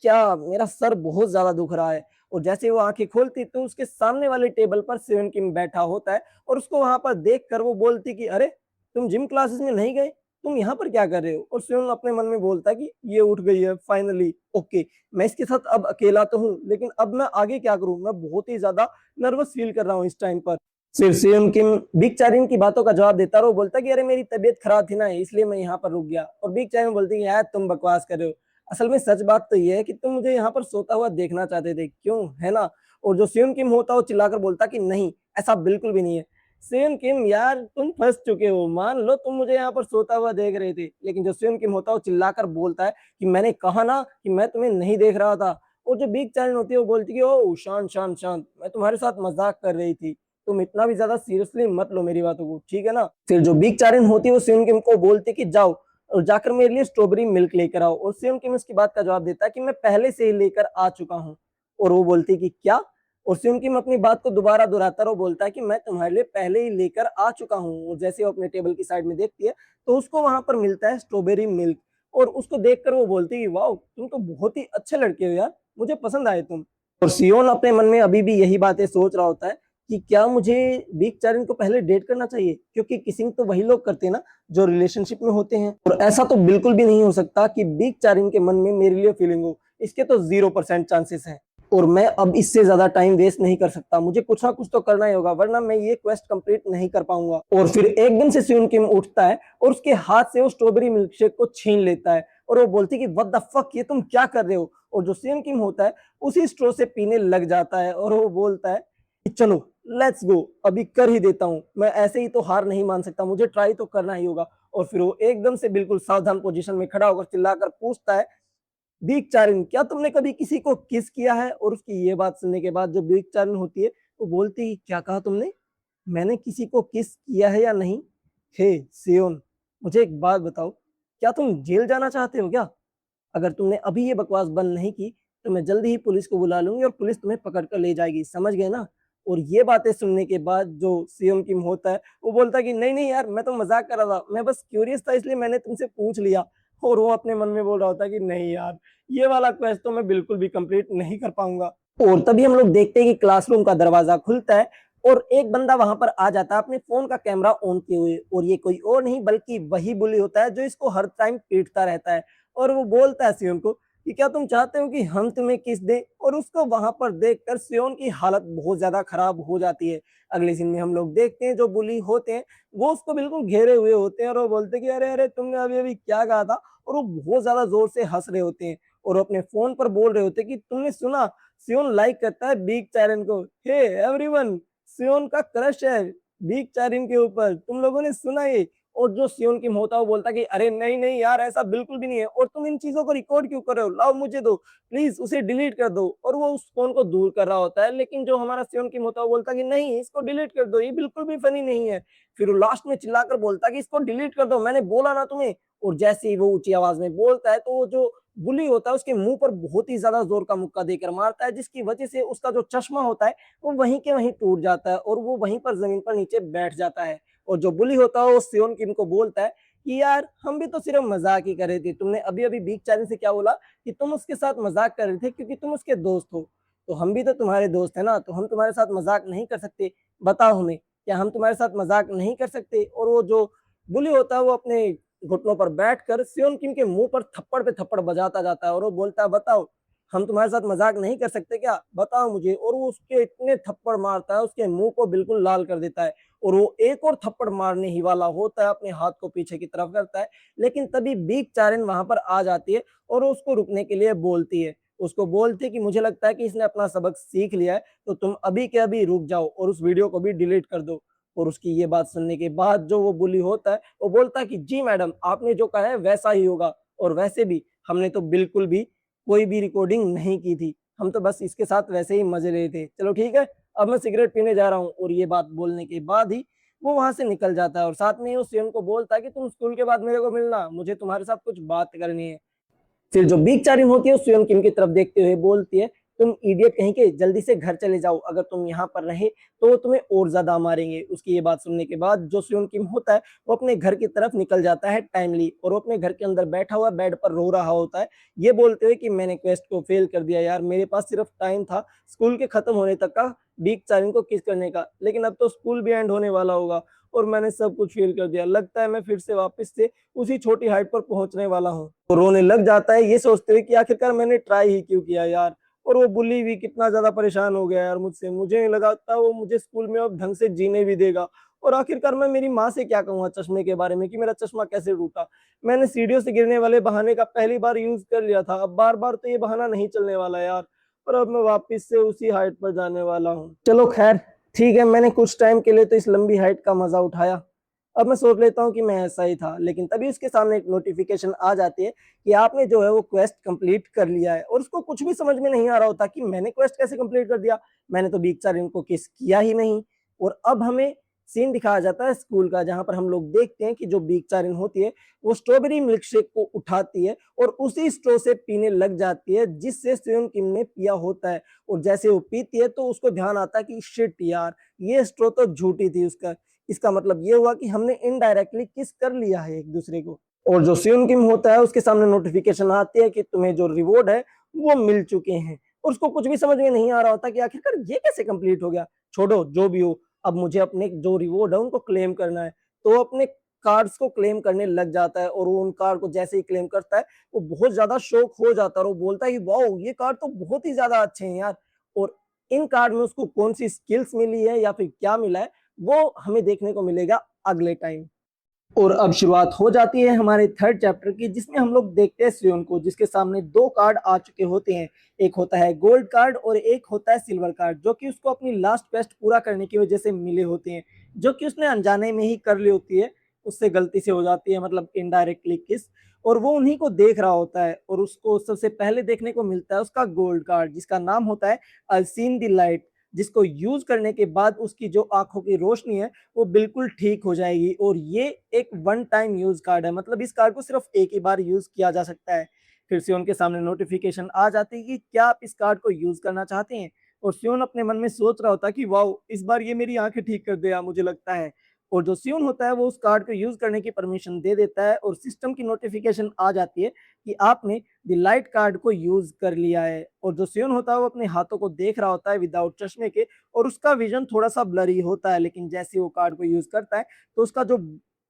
क्या मेरा सर बहुत ज्यादा दुख रहा है। और जैसे वो आंखें खोलती तो उसके सामने वाले टेबल पर सेवन किम बैठा होता है और उसको वहां पर देख कर वो बोलती कि अरे तुम जिम क्लासेस में नहीं गए, तुम यहाँ पर क्या कर रहे हो। और सेवन अपने मन में बोलता है कि ये उठ गई है फाइनली, ओके मैं इसके साथ अब अकेला तो हूँ लेकिन अब मैं आगे क्या करूँ, मैं बहुत ही ज्यादा नर्वस फील कर रहा हूँ इस टाइम पर। सिर्फ सेवन किम बिग चारिन की बातों का जवाब देता रहो, बोलता कि अरे मेरी तबीयत खराब थी ना इसलिए मैं यहाँ पर रुक गया। और बिग चारिन बोलती है यार तुम बकवास कर रहे हो, असल में सच बात तो ये है कि तुम मुझे यहाँ पर सोता हुआ देखना चाहते थे, क्यों है ना। और जो सेवन किम होता है वो चिल्लाकर बोलता कि नहीं, ऐसा बिल्कुल भी नहीं है। सेवन किम यार तुम फंस चुके हो, मान लो तुम मुझे यहाँ पर सोता हुआ देख रहे थे, लेकिन जो सेवन किम होता है वो चिल्लाकर बोलता है कि मैंने कहा ना कि मैं तुम्हें नहीं देख रहा था। और जो बिग चारिन होती है वो बोलती है ओ शांत शांत शांत, मैं तुम्हारे साथ मजाक कर रही थी, तुम इतना भी ज्यादा सीरियसली मत लो मेरी बातों को, ठीक है ना। फिर जो बिग चारिन होती है वो सेवन किम को बोलती कि जाओ और जाकर मेरे लिए स्ट्रॉबेरी मिल्क लेकर आओ। और सेवन किम उसकी बात का जवाब देता है कि मैं पहले से ही लेकर आ चुका हूँ। और वो बोलती कि क्या। और सेवन किम अपनी बात को दोबारा दोहराता और बोलता है कि मैं तुम्हारे लिए पहले ही लेकर आ चुका हूँ। और जैसे वो अपने टेबल की साइड में देखती है तो उसको वहां पर मिलता है स्ट्रॉबेरी मिल्क। और उसको देखकर वो बोलती है वाओ तुम तो बहुत ही अच्छे लड़के हो यार, मुझे पसंद आए तुम। और सियोन अपने मन में अभी भी यही बातें सोच रहा होता है कि क्या मुझे बिग चारिन को पहले डेट करना चाहिए, क्योंकि किसिंग तो वही लोग करते हैं ना जो रिलेशनशिप में होते हैं। और ऐसा तो बिल्कुल भी नहीं हो सकता कि बिग चारिन के मन में मेरे लिए फीलिंग हो, इसके तो 0% चांसेस हैं। और मैं अब इससे ज्यादा टाइम वेस्ट नहीं कर सकता, मुझे कुछ ना कुछ तो करना ही होगा वरना मैं ये क्वेस्ट कंप्लीट नहीं कर पाऊंगा। और फिर एकदम से सियोन किम उठता है और उसके हाथ से वो स्ट्रॉबेरी मिल्क शेक को छीन लेता है और वो बोलती है कि व्हाट द फक, ये तुम क्या कर रहे हो। और जो सियोन किम होता है उसी स्ट्रॉ से पीने लग जाता है और वो बोलता है कि चलो लेट्स गो, अभी कर ही देता हूं, मैं ऐसे ही तो हार नहीं मान सकता, मुझे ट्राई तो करना ही होगा। और फिर वो एकदम से बिल्कुल सावधान पोजीशन में खड़ा होकर चिल्लाकर पूछता है बीक चारिन, क्या तुमने कभी किसी को किस किया है? और उसकी ये बात सुनने के बाद जो बीक चारिन होती है, वो बोलती है, क्या कहा तुमने? मैंने किसी को किस किया है या नहीं? हे सियोन, मुझे एक बात बताओ, क्या तुम जेल जाना चाहते हो क्या? अगर तुमने अभी ये बकवास बंद नहीं की तो मैं जल्दी ही पुलिस को बुला लूंगी और पुलिस तुम्हें पकड़ कर ले जाएगी, समझ गए ना? और ये बातें सुनने के बाद जो सीएम किम होता है वो बोलता है कि नहीं नहीं यार, मैं तो मजाक कर रहा था, मैं बस क्यूरियस था इसलिए मैंने तुमसे पूछ लिया। और वो अपने मन में बोल रहा होता है कि नहीं यार, ये वाला क्वेस्ट तो मैं बिल्कुल भी कंप्लीट नहीं कर पाऊंगा। और तभी हम लोग देखते हैं कि क्लासरूम का दरवाजा खुलता है और एक बंदा वहां पर आ जाता है अपने फोन का कैमरा ऑन किए हुए, और ये कोई और नहीं बल्कि वही बुली होता है जो इसको हर टाइम पीटता रहता है। और वो बोलता है सियोन को कि क्या तुम चाहते हो कि हम तुम्हें किस दें? और उसको वहां पर देखकर सियोन की हालत बहुत ज्यादा खराब हो जाती है। अगले सीन में हम लोग देखते हैं जो बुली होते हैं वो उसको बिल्कुल घेरे हुए होते हैं और वो बोलते हैं कि अरे अरे तुमने अभी अभी क्या कहा था? और वो बहुत ज्यादा जोर से हंस रहे होते हैं और अपने फोन पर बोल रहे होते हैं कि तुमने सुना, सियोन लाइक करता है बिग चारन को। हे एवरीवन, सियोन का क्रश है बिग चारिन के ऊपर, तुम लोगों ने सुना ये? और जो सियोन किम होता है वो बोलता है कि अरे नहीं नहीं यार, ऐसा बिल्कुल भी नहीं है, और तुम इन चीजों को रिकॉर्ड क्यों कर रहे हो? लाओ मुझे दो, प्लीज उसे डिलीट कर दो। और वो उस फोन को दूर कर रहा होता है, लेकिन जो हमारा सियोन किम होता है वो बोलता है कि नहीं, इसको डिलीट कर दो, ये बिल्कुल भी फनी नहीं है। फिर वो लास्ट में चिल्लाकर बोलता है कि इसको डिलीट कर दो, मैंने बोला ना तुम्हें। और जैसे ही वो ऊंची आवाज में बोलता है तो वो जो बुली होता है उसके मुंह पर बहुत ही ज्यादा जोर का मुक्का देकर मारता है, जिसकी वजह से उसका जो चश्मा होता है वो वहीं के वहीं टूट जाता है और वो वहीं पर जमीन पर नीचे बैठ जाता है। और जो बुली होता है वो सियोन किम को बोलता है कि यार हम भी तो सिर्फ मजाक ही कर रहे थे, तुमने अभी अभी बीक चारी से क्या बोला कि तुम उसके साथ मजाक कर रहे थे क्योंकि तुम उसके दोस्त हो, तो हम भी तो तुम्हारे दोस्त है ना, तो हम तुम्हारे साथ मजाक नहीं कर सकते? बताओ हमें, क्या हम तुम्हारे साथ मजाक नहीं कर सकते? और वो जो बुली होता है वो अपने घुटनों पर बैठकर सियोन किम के मुंह पर थप्पड़ पे थप्पड़ बजाता जाता है और वो बोलता है बताओ, हम तुम्हारे साथ मजाक नहीं कर सकते क्या? बताओ मुझे। और वो उसके इतने थप्पड़ मारता है उसके मुंह को बिल्कुल लाल कर देता है और वो एक और थप्पड़ मारने ही वाला होता है, अपने हाथ को पीछे की तरफ करता है, लेकिन तभी बीक चारिन वहां पर आ जाती है और उसको रुकने के लिए बोलती है। उसको बोलती है कि मुझे लगता है कि इसने अपना सबक सीख लिया है, तो तुम अभी के अभी रुक जाओ और उस वीडियो को भी डिलीट कर दो। और उसकी ये बात सुनने के बाद जो वो बुली होता है वो बोलता है कि जी मैडम, आपने जो कहा है वैसा ही होगा, और वैसे भी हमने तो बिल्कुल भी कोई भी रिकॉर्डिंग नहीं की थी, हम तो बस इसके साथ वैसे ही मजे ले थे, चलो ठीक है, अब मैं सिगरेट पीने जा रहा हूँ। और ये बात बोलने के बाद ही वो वहां से निकल जाता है और साथ में उस सियन को बोलता है कि तुम स्कूल के बाद मेरे को मिलना, मुझे तुम्हारे साथ कुछ बात करनी है। फिर जो बीक चारिन होती है स्वयं किम की तरफ देखते हुए बोलती है, तुम इडियट कहीं के, जल्दी से घर चले जाओ, अगर तुम यहाँ पर रहे तो तुम्हें और ज्यादा मारेंगे। उसकी ये बात सुनने के बाद जो स्वयं किम होता है वो अपने घर की तरफ निकल जाता है टाइमली, और वो अपने घर के अंदर बैठा हुआ बेड पर रो रहा होता है, ये बोलते हुए कि मैंने क्वेस्ट को फेल कर दिया यार, मेरे पास सिर्फ टाइम था स्कूल के खत्म होने तक का बीक चारिन को किस करने का, लेकिन अब तो स्कूल भी एंड होने वाला होगा और मैंने सब कुछ फेल कर दिया, लगता है मैं फिर से वापस से उसी छोटी हाइट पर पहुंचने वाला हूँ। तो रोने लग जाता है ये सोचते हुए कि आखिरकार मैंने ट्राई ही क्यों किया यार। और वो बुली भी कितना ज्यादा परेशान हो गया यार मुझसे, मुझे नहीं लगा था वो मुझे स्कूल में अब ढंग से जीने भी देगा। और आखिरकार मैं मेरी माँ से क्या कहूंगा चश्मे के बारे में कि मेरा चश्मा कैसे टूटा? मैंने सीढ़ियों से गिरने वाले बहाने का पहली बार यूज कर लिया था, अब बार बार तो ये बहाना नहीं चलने वाला यार, और अब मैं वापस से उसी हाइट पर जाने वाला हूँ। चलो खैर ठीक है, मैंने कुछ टाइम के लिए तो इस लंबी हाइट का मजा उठाया, अब मैं सोच लेता हूँ कि मैं ऐसा ही था। लेकिन तभी उसके सामने एक नोटिफिकेशन आ जाती है कि आपने जो है वो क्वेस्ट कंप्लीट कर लिया है, और उसको कुछ भी समझ में नहीं आ रहा होता कि मैंने क्वेस्ट कैसे कंप्लीट कर दिया, मैंने तो बीकचार इनको किस किया ही नहीं। और अब हमें सीन दिखाया जाता है स्कूल का, जहां पर हम लोग देखते हैं कि जो बीकचारिन होती है वो स्ट्रॉबेरी मिल्क शेक को उठाती है और उसी स्ट्रॉ से पीने लग जाती है जिससे स्वयं किम ने पिया होता है। और जैसे वो पीती है तो उसको ध्यान आता है कि शिट यार, ये स्ट्रॉ तो झूठी थी उसका, इसका मतलब ये हुआ कि हमने इनडायरेक्टली किस कर लिया है एक दूसरे को। और जो सियोन किम होता है उसके सामने नोटिफिकेशन आती है कि तुम्हें जो रिवॉर्ड है वो मिल चुके हैं, और उसको कुछ भी समझ में नहीं आ रहा होता कि आखिरकार ये कैसे कंप्लीट हो गया। छोड़ो जो भी हो, अब मुझे अपने जो रिवॉर्ड है उनको क्लेम करना है। तो वो अपने कार्ड्स को क्लेम करने लग जाता है, और वो उन कार्ड को जैसे ही क्लेम करता है वो बहुत ज्यादा शौक हो जाता है और वो बोलता है कि वाओ, ये कार्ड तो बहुत ही ज्यादा अच्छे हैं यार। और इन कार्ड में उसको कौन सी स्किल्स मिली है या फिर क्या मिला है वो हमें देखने को मिलेगा अगले टाइम। और अब शुरुआत हो जाती है हमारे थर्ड चैप्टर की, जिसमें हम लोग देखते हैं सियोन को, जिसके सामने दो कार्ड आ चुके होते हैं, एक होता है गोल्ड कार्ड और एक होता है सिल्वर कार्ड, जो कि उसको अपनी लास्ट क्वेस्ट पूरा करने की वजह से मिले होते हैं, जो कि उसने अनजाने में ही कर ली होती है। उससे गलती से हो जाती है, मतलब इनडायरेक्टली किस, और वो उन्हीं को देख रहा होता है और उसको सबसे पहले देखने को मिलता है उसका गोल्ड कार्ड, जिसका नाम होता है आई सीन द लाइट, जिसको यूज करने के बाद उसकी जो आंखों की रोशनी है वो बिल्कुल ठीक हो जाएगी। और ये एक वन टाइम यूज कार्ड है, मतलब इस कार्ड को सिर्फ एक ही बार यूज किया जा सकता है। फिर से उनके सामने नोटिफिकेशन आ जाती है कि क्या आप इस कार्ड को यूज करना चाहते हैं। और सियोन अपने मन में सोच रहा होता है कि वाओ, इस बार ये मेरी आंखें ठीक कर देगा मुझे लगता है। और जो सियोन होता है वो उस कार्ड को यूज करने की परमिशन दे देता है और सिस्टम की नोटिफिकेशन आ जाती है कि आपने द लाइट कार्ड को यूज कर लिया है। और जो सियोन होता है वो अपने हाथों को देख रहा होता है विदाउट चश्मे के, और उसका विजन थोड़ा सा ब्लरी होता है, लेकिन जैसे वो कार्ड को यूज करता है तो उसका जो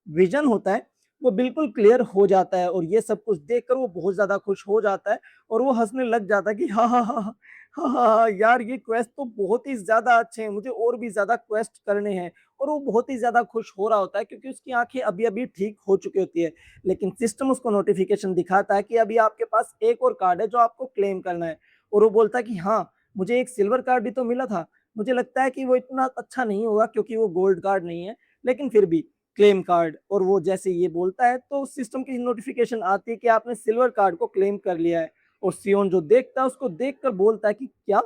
विजन होता है वो बिल्कुल क्लियर हो जाता है। और ये सब कुछ देखकर वो बहुत ज्यादा खुश हो जाता है और वो हंसने लग जाता है कि हाँ हाँ हाँ हाँ हाँ हाँ हाँ, यार ये क्वेस्ट तो बहुत ही ज्यादा अच्छे हैं, मुझे और भी ज्यादा क्वेस्ट करने हैं। और वो बहुत ही ज्यादा खुश हो रहा होता है क्योंकि उसकी आंखें अभी अभी ठीक हो चुकी होती है। लेकिन सिस्टम उसको नोटिफिकेशन दिखाता है कि अभी आपके पास एक और कार्ड है जो आपको क्लेम करना है। और वो बोलता है कि हाँ, मुझे एक सिल्वर कार्ड भी तो मिला था, मुझे लगता है कि वो इतना अच्छा नहीं होगा क्योंकि वो गोल्ड कार्ड नहीं है, लेकिन फिर भी क्लेम कार्ड। और वो जैसे ये बोलता है तो सिस्टम की नोटिफिकेशन आती है कि आपने सिल्वर कार्ड को क्लेम कर लिया है। और सियोन जो देखता है उसको देखकर बोलता है कि क्या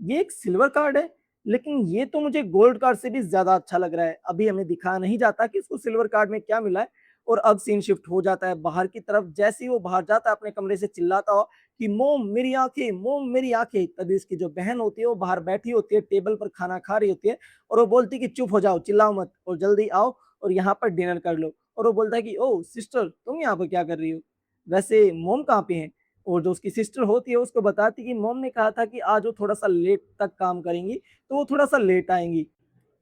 ये एक सिल्वर कार्ड है, लेकिन ये तो मुझे गोल्ड कार्ड से भी ज्यादा अच्छा लग रहा है। अभी हमें दिखा नहीं जाता कि इसको सिल्वर कार्ड में क्या मिला है। और अब सीन शिफ्ट हो जाता है बाहर की तरफ, जैसे ही वो बाहर जाता है अपने कमरे से चिल्लाता हो कि मोम मेरी आंखें, मोम मेरी आंखें। तभी इसकी जो बहन होती है वो बाहर बैठी होती है, टेबल पर खाना खा रही होती है, और वो बोलती है कि चुप हो जाओ, चिल्लाओ मत और जल्दी आओ और यहाँ पर डिनर कर लो। और वो बोलता है कि ओ सिस्टर, तुम यहाँ पर क्या कर रही हो, वैसे मोम कहाँ पे है। और जो उसकी सिस्टर होती है उसको बताती कि मोम ने कहा था कि आज वो थोड़ा सा लेट तक काम करेंगी तो वो थोड़ा सा लेट आएंगी।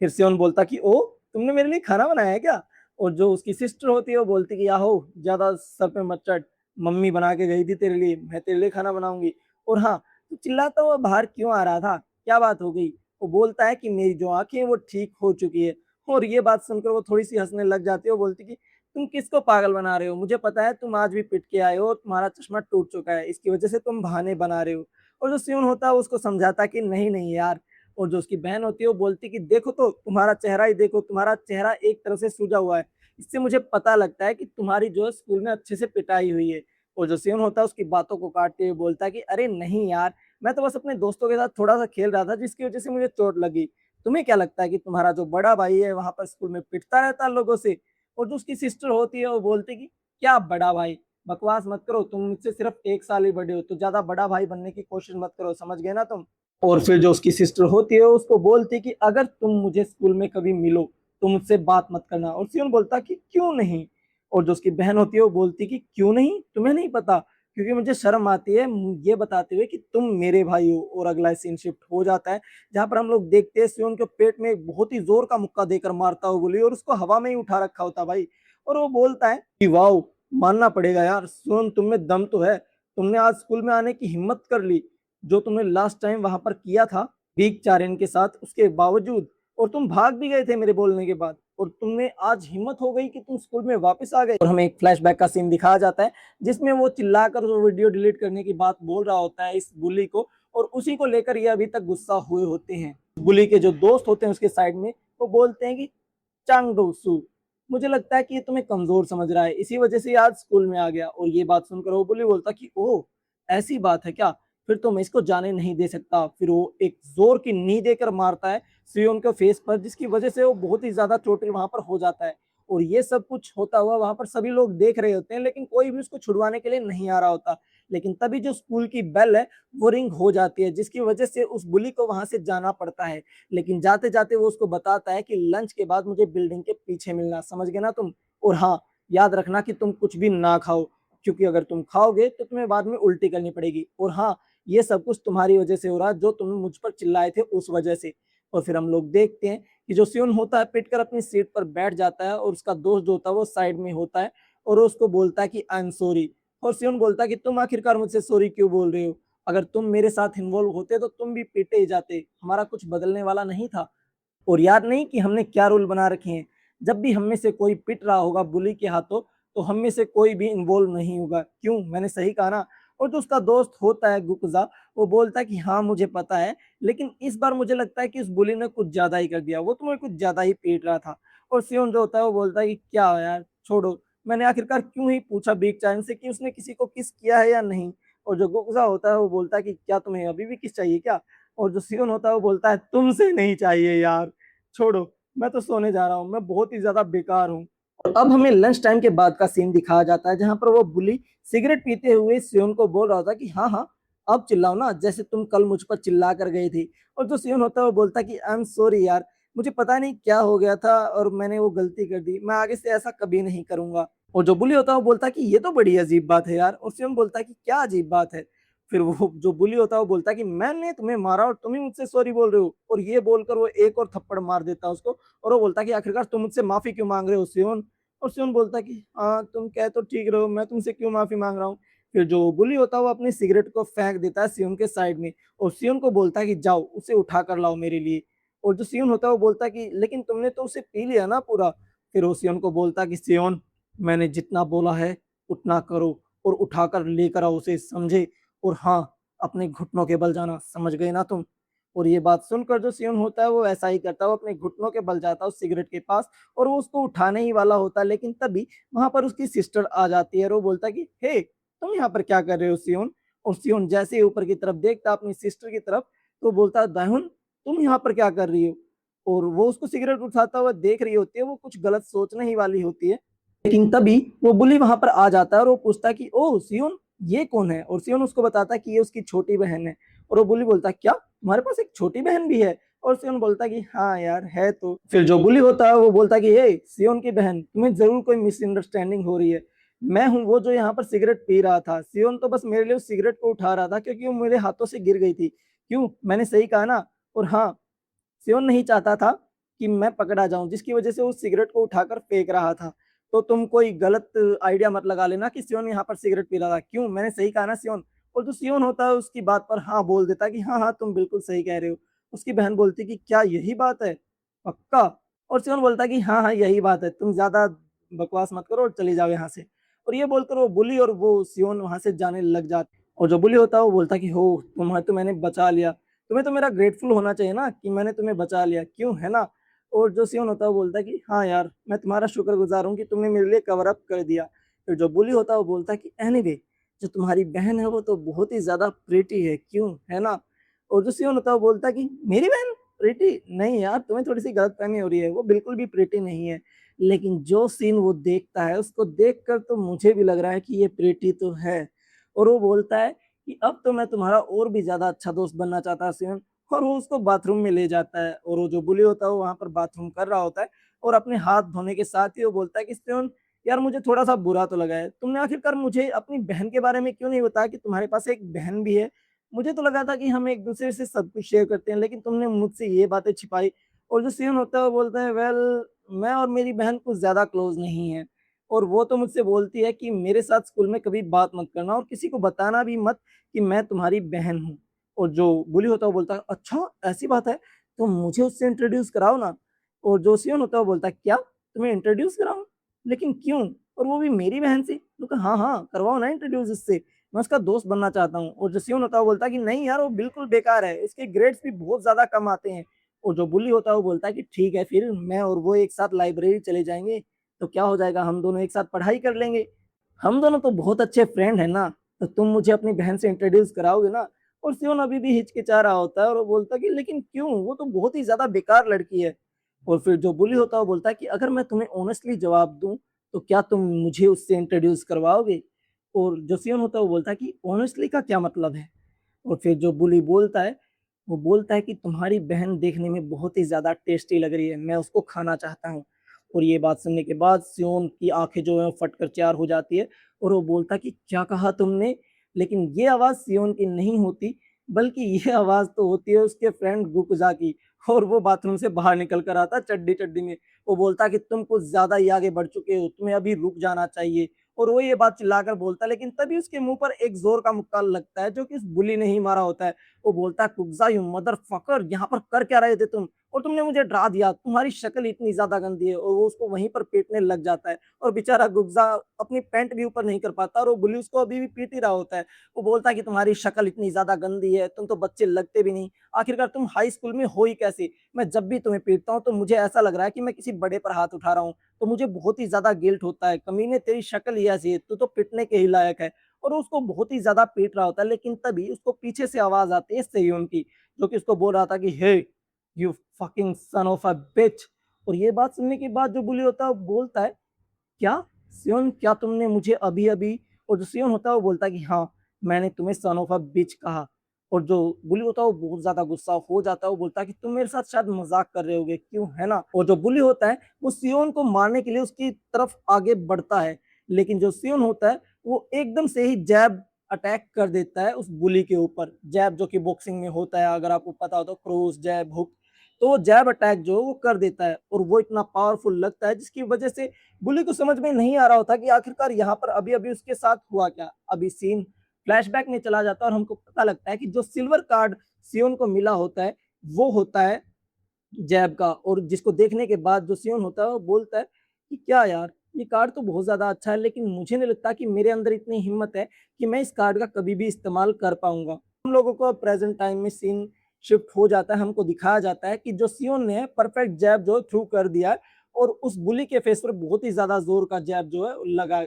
फिर से उन बोलता कि ओ, तुमने मेरे लिए खाना बनाया है क्या। और जो उसकी सिस्टर होती है वो बोलती कि याहो, ज्यादा सर पे मत चढ़, मम्मी बना के गई थी तेरे लिए, मैं तेरे लिए खाना बनाऊंगी। और हाँ, तू चिल्लाता हुआ बाहर क्यों आ रहा था, क्या बात हो गई। वो बोलता है कि मेरी जो आंखें हैं वो ठीक हो चुकी है। और ये बात सुनकर वो थोड़ी सी हंसने लग जाती है। वो बोलती कि तुम किसको पागल बना रहे हो, मुझे पता है तुम आज भी पिट के आए हो और तुम्हारा चश्मा टूट चुका है, इसकी वजह से तुम बहाने बना रहे हो। और जो सियोन होता है उसको समझाता कि नहीं नहीं यार। और जो उसकी बहन होती है वो बोलती कि देखो तो तुम्हारा चेहरा ही देखो, तुम्हारा चेहरा एक तरह से सूजा हुआ है, इससे मुझे पता लगता है कि तुम्हारी जो है स्कूल में अच्छे से पिटाई हुई है। और जो सियोन होता है उसकी बातों को काटते हुए बोलता है कि अरे नहीं यार, मैं तो बस अपने दोस्तों के साथ थोड़ा सा खेल रहा था जिसकी वजह से मुझे चोट लगी। तुम्हें क्या लगता है कि तुम्हारा जो बड़ा भाई है वहां पर स्कूल में पिटता रहता है लोगों से। और जो उसकी सिस्टर होती है वो बोलती कि क्या बड़ा भाई, बकवास मत करो, तुम मुझसे सिर्फ एक साल ही बड़े हो, तो ज्यादा बड़ा भाई बनने की कोशिश मत करो, समझ गए ना तुम। और फिर जो उसकी सिस्टर होती है उसको बोलती है कि अगर तुम मुझे स्कूल में कभी मिलो तो मुझसे बात मत करना। और सियोन बोलता कि क्यों नहीं। और जो उसकी बहन होती है वो बोलती कि क्यों नहीं, तुम्हें नहीं पता, क्योंकि मुझे शर्म आती है ये बताते हुए कि तुम मेरे भाई हो। और अगला सीन शिफ्ट हो जाता है जहां पर हम लोग देखते हैं सियोन के पेट में एक बहुत ही जोर का मुक्का देकर मारता हुआ गोली, और उसको हवा में ही उठा रखा होता भाई। और वो बोलता है कि वाओ, मानना पड़ेगा यार सियोन, तुम में दम तो है, तुमने आज स्कूल में आने की हिम्मत कर ली, जो तुमने लास्ट टाइम वहां पर किया था बीक चारेन के साथ, उसके बावजूद, और तुम भाग भी गए थे मेरे बोलने के बाद, और तुमने आज हिम्मत हो गई कि तुम स्कूल में वापस आ गए। और हमें एक फ्लैशबैक का सीन दिखाया जाता है जिसमें वो चिल्लाकर वो वीडियो डिलीट करने की बात बोल रहा होता है इस बुली को, और उसी को लेकर ये अभी तक गुस्सा हुए होते हैं। बुली के जो दोस्त होते हैं उसके साइड में वो बोलते हैं कि चांग दो सू, मुझे लगता है कि ये तुम्हें कमजोर समझ रहा है, इसी वजह से आज स्कूल में आ गया। और ये बात सुनकर वो बुली बोलता कि ओह, ऐसी बात है क्या, फिर तो मैं इसको जाने नहीं दे सकता। फिर वो एक जोर की नी देकर मारता है सियोन के फेस पर, जिसकी वजह से वो बहुत ही ज्यादा चोटिल वहां पर हो जाता है। और ये सब कुछ होता हुआ वहां पर सभी लोग देख रहे होते हैं, लेकिन कोई भी उसको छुड़वाने के लिए नहीं आ रहा होता। लेकिन तभी जो स्कूल की बेल है वो रिंग हो जाती है, जिसकी वजह से उस बुली को वहां से जाना पड़ता है। लेकिन जाते जाते वो उसको बताता है कि लंच के बाद मुझे बिल्डिंग के पीछे मिलना, समझ गए ना तुम। और हाँ, याद रखना कि तुम कुछ भी ना खाओ, क्योंकि अगर तुम खाओगे तो तुम्हें बाद में उल्टी करनी पड़ेगी। और हाँ, ये सब कुछ तुम्हारी वजह से हो रहा है, जो तुम मुझ पर चिल्लाए थे उस वजह से। और फिर हम लोग देखते हैं कि जो सियोन होता है पिट कर अपनी सीट पर बैठ जाता है, और उसका दोस्त जो होता है वो साइड में होता है, और उसको बोलता है कि आई एम सॉरी। और सियोन बोलता है कि तुम आखिरकार मुझसे सॉरी क्यों बोल रहे हो, अगर तुम मेरे साथ इन्वॉल्व होते तो तुम भी पीटे ही जाते, हमारा कुछ बदलने वाला नहीं था। और याद नहीं कि हमने क्या रूल बना रखे हैं, जब भी हम में से कोई पिट रहा होगा बुली के हाथों तो हम में से कोई भी इन्वॉल्व नहीं होगा, क्यों, मैंने सही कहा ना। और जो उसका दोस्त होता है गुकजा, वो बोलता है कि हाँ मुझे पता है, लेकिन इस बार मुझे लगता है कि उस बुली ने कुछ ज्यादा ही कर दिया, वो तुम्हें कुछ ज्यादा ही पीट रहा था। और सियोन जो होता है वो बोलता है कि क्या यार छोड़ो, मैंने आखिरकार क्यों ही पूछा बीक चाइन से कि उसने किसी को किस किया है या नहीं। और जो गुकजा होता है वो बोलता है कि क्या तुम्हें अभी भी किस चाहिए क्या। और जो सियोन होता है वो बोलता है तुमसे नहीं चाहिए यार, छोड़ो, मैं तो सोने जा रहा हूँ, मैं बहुत ही ज्यादा बेकार हूँ। अब हमें लंच टाइम के बाद का सीन दिखाया जाता है जहां पर वो बुली सिगरेट पीते हुए सियोन को बोल रहा था कि हाँ हाँ अब चिल्लाओ ना, जैसे तुम कल मुझ पर चिल्ला कर गई थी। और जो सियोन होता है वो बोलता है कि आई एम सॉरी यार, मुझे पता नहीं क्या हो गया था और मैंने वो गलती कर दी, मैं आगे से ऐसा कभी नहीं करूंगा। और जो बुली होता है वो बोलता है कि ये तो बड़ी अजीब बात है यार। और सियोन बोलता है कि क्या अजीब बात है। फिर वो जो बुली होता है वो बोलता है कि मैंने तुम्हें मारा और तुम ही मुझसे सॉरी बोल रहे हो। और ये बोलकर वो एक और थप्पड़ मार देता है उसको। और वो बोलता है कि आखिरकार तुम मुझसे माफी क्यों मांग रहे हो सियोन। और सियोन बोलता है कि हाँ तुम कह तो ठीक रहो, मैं तुमसे क्यों माफी मांग रहा हूँ। फिर जो बुली होता है वो अपनी सिगरेट को फेंक देता है सियोन के साइड में। और सियोन को बोलता है कि जाओ उसे उठा कर लाओ मेरे लिए। और जो सियोन होता है वो बोलता है कि लेकिन तुमने तो उसे पी लिया ना पूरा। फिर वो सियोन को बोलता है कि सियोन, मैंने जितना बोला है उतना करो और उठाकर लेकर आओ उसे, समझे। और हाँ, अपने घुटनों के बल जाना, समझ गए ना तुम। और ये बात सुनकर जो सियोन होता है वो ऐसा ही करता है, वो अपने घुटनों के बल जाता है उस सिगरेट के पास। और वो उसको उठाने ही वाला होता है, लेकिन तभी वहां पर उसकी सिस्टर आ जाती है और वो बोलता है कि हे तुम यहाँ पर क्या कर रहे हो सियोन। और सियोन जैसे ही ऊपर की तरफ देखता अपनी सिस्टर की तरफ, तो बोलता है दाहुन तुम यहाँ पर क्या कर रही हो। और वो उसको सिगरेट उठाता हुआ देख रही होती है, वो कुछ गलत सोचने ही वाली होती है। लेकिन तभी वो बुली वहां पर आ जाता है और वो पूछता है कि ओ सियोन ये कौन है। और सियोन उसको बताता है कि ये उसकी छोटी बहन है। और वो बुली बोलता है क्या तुम्हारे पास एक छोटी बहन भी है। और सियोन बोलता है कि हाँ यार है तो। फिर जो बुली होता है वो बोलता है कि हे सियोन की बहन, तुम्हें जरूर कोई मिसअंडरस्टैंडिंग हो रही है, मैं हूँ वो जो यहाँ पर सिगरेट पी रहा था। सियोन तो बस मेरे लिए उस सिगरेट को उठा रहा था क्योंकि वो मेरे हाथों से गिर गई थी। क्यों, मैंने सही कहा ना। और हाँ, सियोन नहीं चाहता था कि मैं पकड़ा जाऊं, जिसकी वजह से वो सिगरेट को उठाकर फेंक रहा था। तो तुम कोई गलत आइडिया मत लगा लेना कि सियोन यहाँ पर सिगरेट पी रहा था। क्यों, मैंने सही कहा ना सियोन। और जो सियोन होता है उसकी बात पर हाँ बोल देता है कि हाँ हाँ तुम बिल्कुल सही कह रहे हो। उसकी बहन बोलती कि क्या यही बात है, पक्का। और सियोन बोलता है कि हाँ हाँ यही बात है, तुम ज्यादा बकवास मत करो और चली जाओ यहाँ से। और ये बोलकर वो बुली और वो सियोन वहां से जाने लग जाते। और जो बुली होता है वो बोलता है कि हो तुम्हें तो मैंने बचा लिया, तुम्हें तो मेरा ग्रेटफुल होना चाहिए ना कि मैंने तुम्हें बचा लिया, क्यों है ना। और जो सियोन होता है वो बोलता है कि हाँ यार मैं तुम्हारा शुक्रगुजार हूँ कि तुमने मेरे लिए कवर अप कर दिया। फिर जो बुली होता है वो बोलता है कि एनीवे जो तुम्हारी बहन है वो तो बहुत ही ज्यादा प्रीटी है, क्यों है ना। और जो सियोन होता है वो बोलता है कि मेरी बहन प्रीटी नहीं यार, तुम्हें थोड़ी सी गलतफहमी हो रही है, वो बिल्कुल भी प्रीटी नहीं है। लेकिन जो सीन वो देखता है उसको देखकर तो मुझे भी लग रहा है कि ये प्रीटी तो है। और वो बोलता है कि अब तो मैं तुम्हारा और भी ज्यादा अच्छा दोस्त बनना चाहता है सियोन। और वो उसको बाथरूम में ले जाता है और वो जो बुली होता है वो वहां पर बाथरूम कर रहा होता है। और अपने हाथ धोने के साथ ही वो बोलता है कि सियोन यार मुझे थोड़ा सा बुरा तो लगा है, तुमने आखिरकार मुझे अपनी बहन के बारे में क्यों नहीं बताया कि तुम्हारे पास एक बहन भी है। मुझे तो लगा था कि हम एक दूसरे से सब कुछ शेयर करते हैं, लेकिन तुमने मुझसे ये बातें छिपाई। और जो सियोन होता है वो बोलता है वेल मैं और मेरी बहन कुछ ज्यादा क्लोज नहीं है। और वो तो मुझसे बोलती है कि मेरे साथ स्कूल में कभी बात मत करना और किसी को बताना भी मत कि मैं तुम्हारी बहन हूँ। और जो बुली होता है वो बोलता है अच्छा ऐसी बात है, तो मुझे उससे इंट्रोड्यूस कराओ ना। और जो सियोन होता है वो बोलता है क्या तुम्हें इंट्रोड्यूस कराऊं, लेकिन क्यों, और वो भी मेरी बहन से। तो कहा हाँ हाँ करवाओ ना इंट्रोड्यूस उससे, मैं उसका दोस्त बनना चाहता हूँ। और जो सियोन होता है वो बोलता है कि नहीं यार वो बिल्कुल बेकार है, इसके ग्रेड्स भी बहुत ज्यादा कम आते हैं। और जो बुली होता है वो बोलता है कि ठीक है फिर मैं और वो एक साथ लाइब्रेरी चले जाएंगे, तो क्या हो जाएगा, हम दोनों एक साथ पढ़ाई कर लेंगे, हम दोनों तो बहुत अच्छे फ्रेंड है ना, तो तुम मुझे अपनी बहन से इंट्रोड्यूस कराओगे ना। और सियोन अभी भी हिचकिचा रहा होता है और वो बोलता है कि लेकिन क्यों, वो तो बहुत ही ज्यादा बेकार लड़की है। और फिर जो बुली होता है वो बोलता है कि अगर मैं तुम्हें ऑनेस्टली जवाब दूं तो क्या तुम मुझे उससे इंट्रोड्यूस करवाओगे। और जो सियोन होता है वो बोलता है कि ऑनेस्टली का क्या मतलब है। और फिर जो बुली बोलता है वो बोलता है कि तुम्हारी बहन देखने में बहुत ही ज्यादा टेस्टी लग रही है, मैं उसको खाना चाहता हूँ। और ये बात सुनने के बाद सियोन की आंखें जो है फट कर चार हो जाती है। और वो बोलता है कि क्या कहा तुमने। लेकिन ये आवाज सियोन की नहीं होती, बल्कि ये आवाज तो होती है उसके फ्रेंड गुकुजा की। और वो बाथरूम से बाहर निकल कर आता चड्डी चड्डी में। वो बोलता है कि तुम कुछ ज्यादा ही आगे बढ़ चुके हो, तुम्हें अभी रुक जाना चाहिए। और वो ये बात चिल्लाकर बोलता है, लेकिन तभी उसके मुंह पर एक जोर का मुक्का लगता है जो कि उस बुली ने ही मारा होता है। वो बोलता है कुग्जा यू मदर फकर, यहाँ पर कर क्या रहे थे तुम। और तुमने मुझे डरा दिया, तुम्हारी शक्ल इतनी ज़्यादा गंदी है। और वो उसको वहीं पर पीटने लग जाता है और बेचारा गुकज़ा अपनी पैंट भी ऊपर नहीं कर पाता और वो बुली उसको अभी भी पीट ही रहा होता है। वो बोलता है कि तुम्हारी शक्ल इतनी ज़्यादा गंदी है, तुम तो बच्चे लगते भी नहीं, आखिरकार तुम हाई स्कूल में हो ही कैसे? मैं जब भी तुम्हें पीटता हूँ तो मुझे ऐसा लग रहा है कि मैं किसी बड़े पर हाथ उठा रहा हूँ, तो मुझे बहुत ही ज़्यादा गिल्ट होता है। कमीने तेरी शक्ल ही ऐसी है, तू तो पिटने के ही लायक है। और वो उसको बहुत ही ज़्यादा पीट रहा होता है, लेकिन तभी उसको पीछे से आवाज़ आती है सेयोन की, जो कि उसको बोल रहा था कि hey you fucking son of a bitch. और ये बात सुनने के बाद जो बुली होता है वो बोलता है, क्या सियोन, क्या तुमने मुझे अभी अभी। और जो सियोन होता है वो बोलता है कि हाँ, मैंने तुम्हें सन ऑफ अ बिच कहा। और जो बुली होता है वो बहुत ज्यादा गुस्सा हो जाता है, वो बोलता है कि तुम मेरे साथ शायद मजाक कर रहे होगे, क्यों, है ना। और जो बुली होता है वो सियोन को मारने के लिए उसकी तरफ आगे बढ़ता है, लेकिन जो सियोन होता है वो एकदम से ही जैब अटैक कर देता है उस बुली के ऊपर। जैब जो कि बॉक्सिंग में होता है, अगर आपको पता हो तो, क्रॉस जैब हुक। तो वो जैब अटैक जो वो कर देता है और वो इतना पावरफुल लगता है जिसकी वजह से बुली को समझ में नहीं आ रहा होता कि आखिरकार यहाँ पर अभी अभी उसके साथ हुआ क्या। अभी सीन फ्लैशबैक में चला जाता है और हमको पता लगता है कि जो सिल्वर कार्ड सियोन को मिला होता है वो होता है जैब का। और जिसको देखने के बाद जो सियोन होता है वो बोलता है कि क्या यार, ये कार्ड तो बहुत ज्यादा अच्छा है, लेकिन मुझे नहीं लगता कि मेरे अंदर इतनी हिम्मत है कि मैं इस कार्ड का कभी भी इस्तेमाल कर पाऊंगा। हम लोगों को प्रेजेंट टाइम में सीन शिफ्ट हो जाता है, हमको दिखाया जाता है कि जो सियोन ने परफेक्ट जैब जो थ्रू कर दिया है और उस बुली के फेस पर बहुत ही ज्यादा जोर का जैब जो है लगा।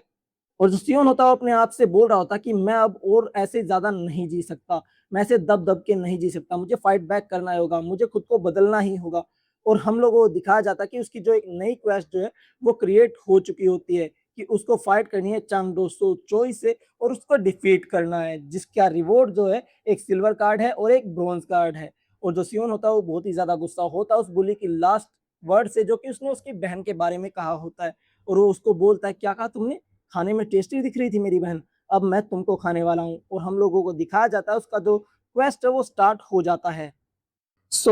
और जो सियोन होता है वो अपने आप से बोल रहा होता कि मैं अब और ऐसे ज्यादा नहीं जी सकता, मैं ऐसे दब दब के नहीं जी सकता, मुझे फाइट बैक करना होगा, मुझे खुद को बदलना ही होगा। और हम लोगों को दिखाया जाता है कि उसकी जो एक नई क्वेस्ट जो है वो क्रिएट हो चुकी होती है कि उसको फाइट करनी है चांग डोसो चोई से और उसको डिफीट करना है, जिसका रिवॉर्ड जो है एक सिल्वर कार्ड है और एक ब्रॉन्ज कार्ड है। और जो सियोन होता है वो बहुत ही ज्यादा गुस्सा होता है उस बुली की लास्ट वर्ड से, जो कि उसने उसकी बहन के बारे में कहा होता है। और वो उसको बोलता है, क्या कहा तुमने, खाने में टेस्टी दिख रही थी मेरी बहन, अब मैं तुमको खाने वाला हूँ। और हम लोगों को दिखाया जाता है उसका जो क्वेस्ट है वो स्टार्ट हो जाता है।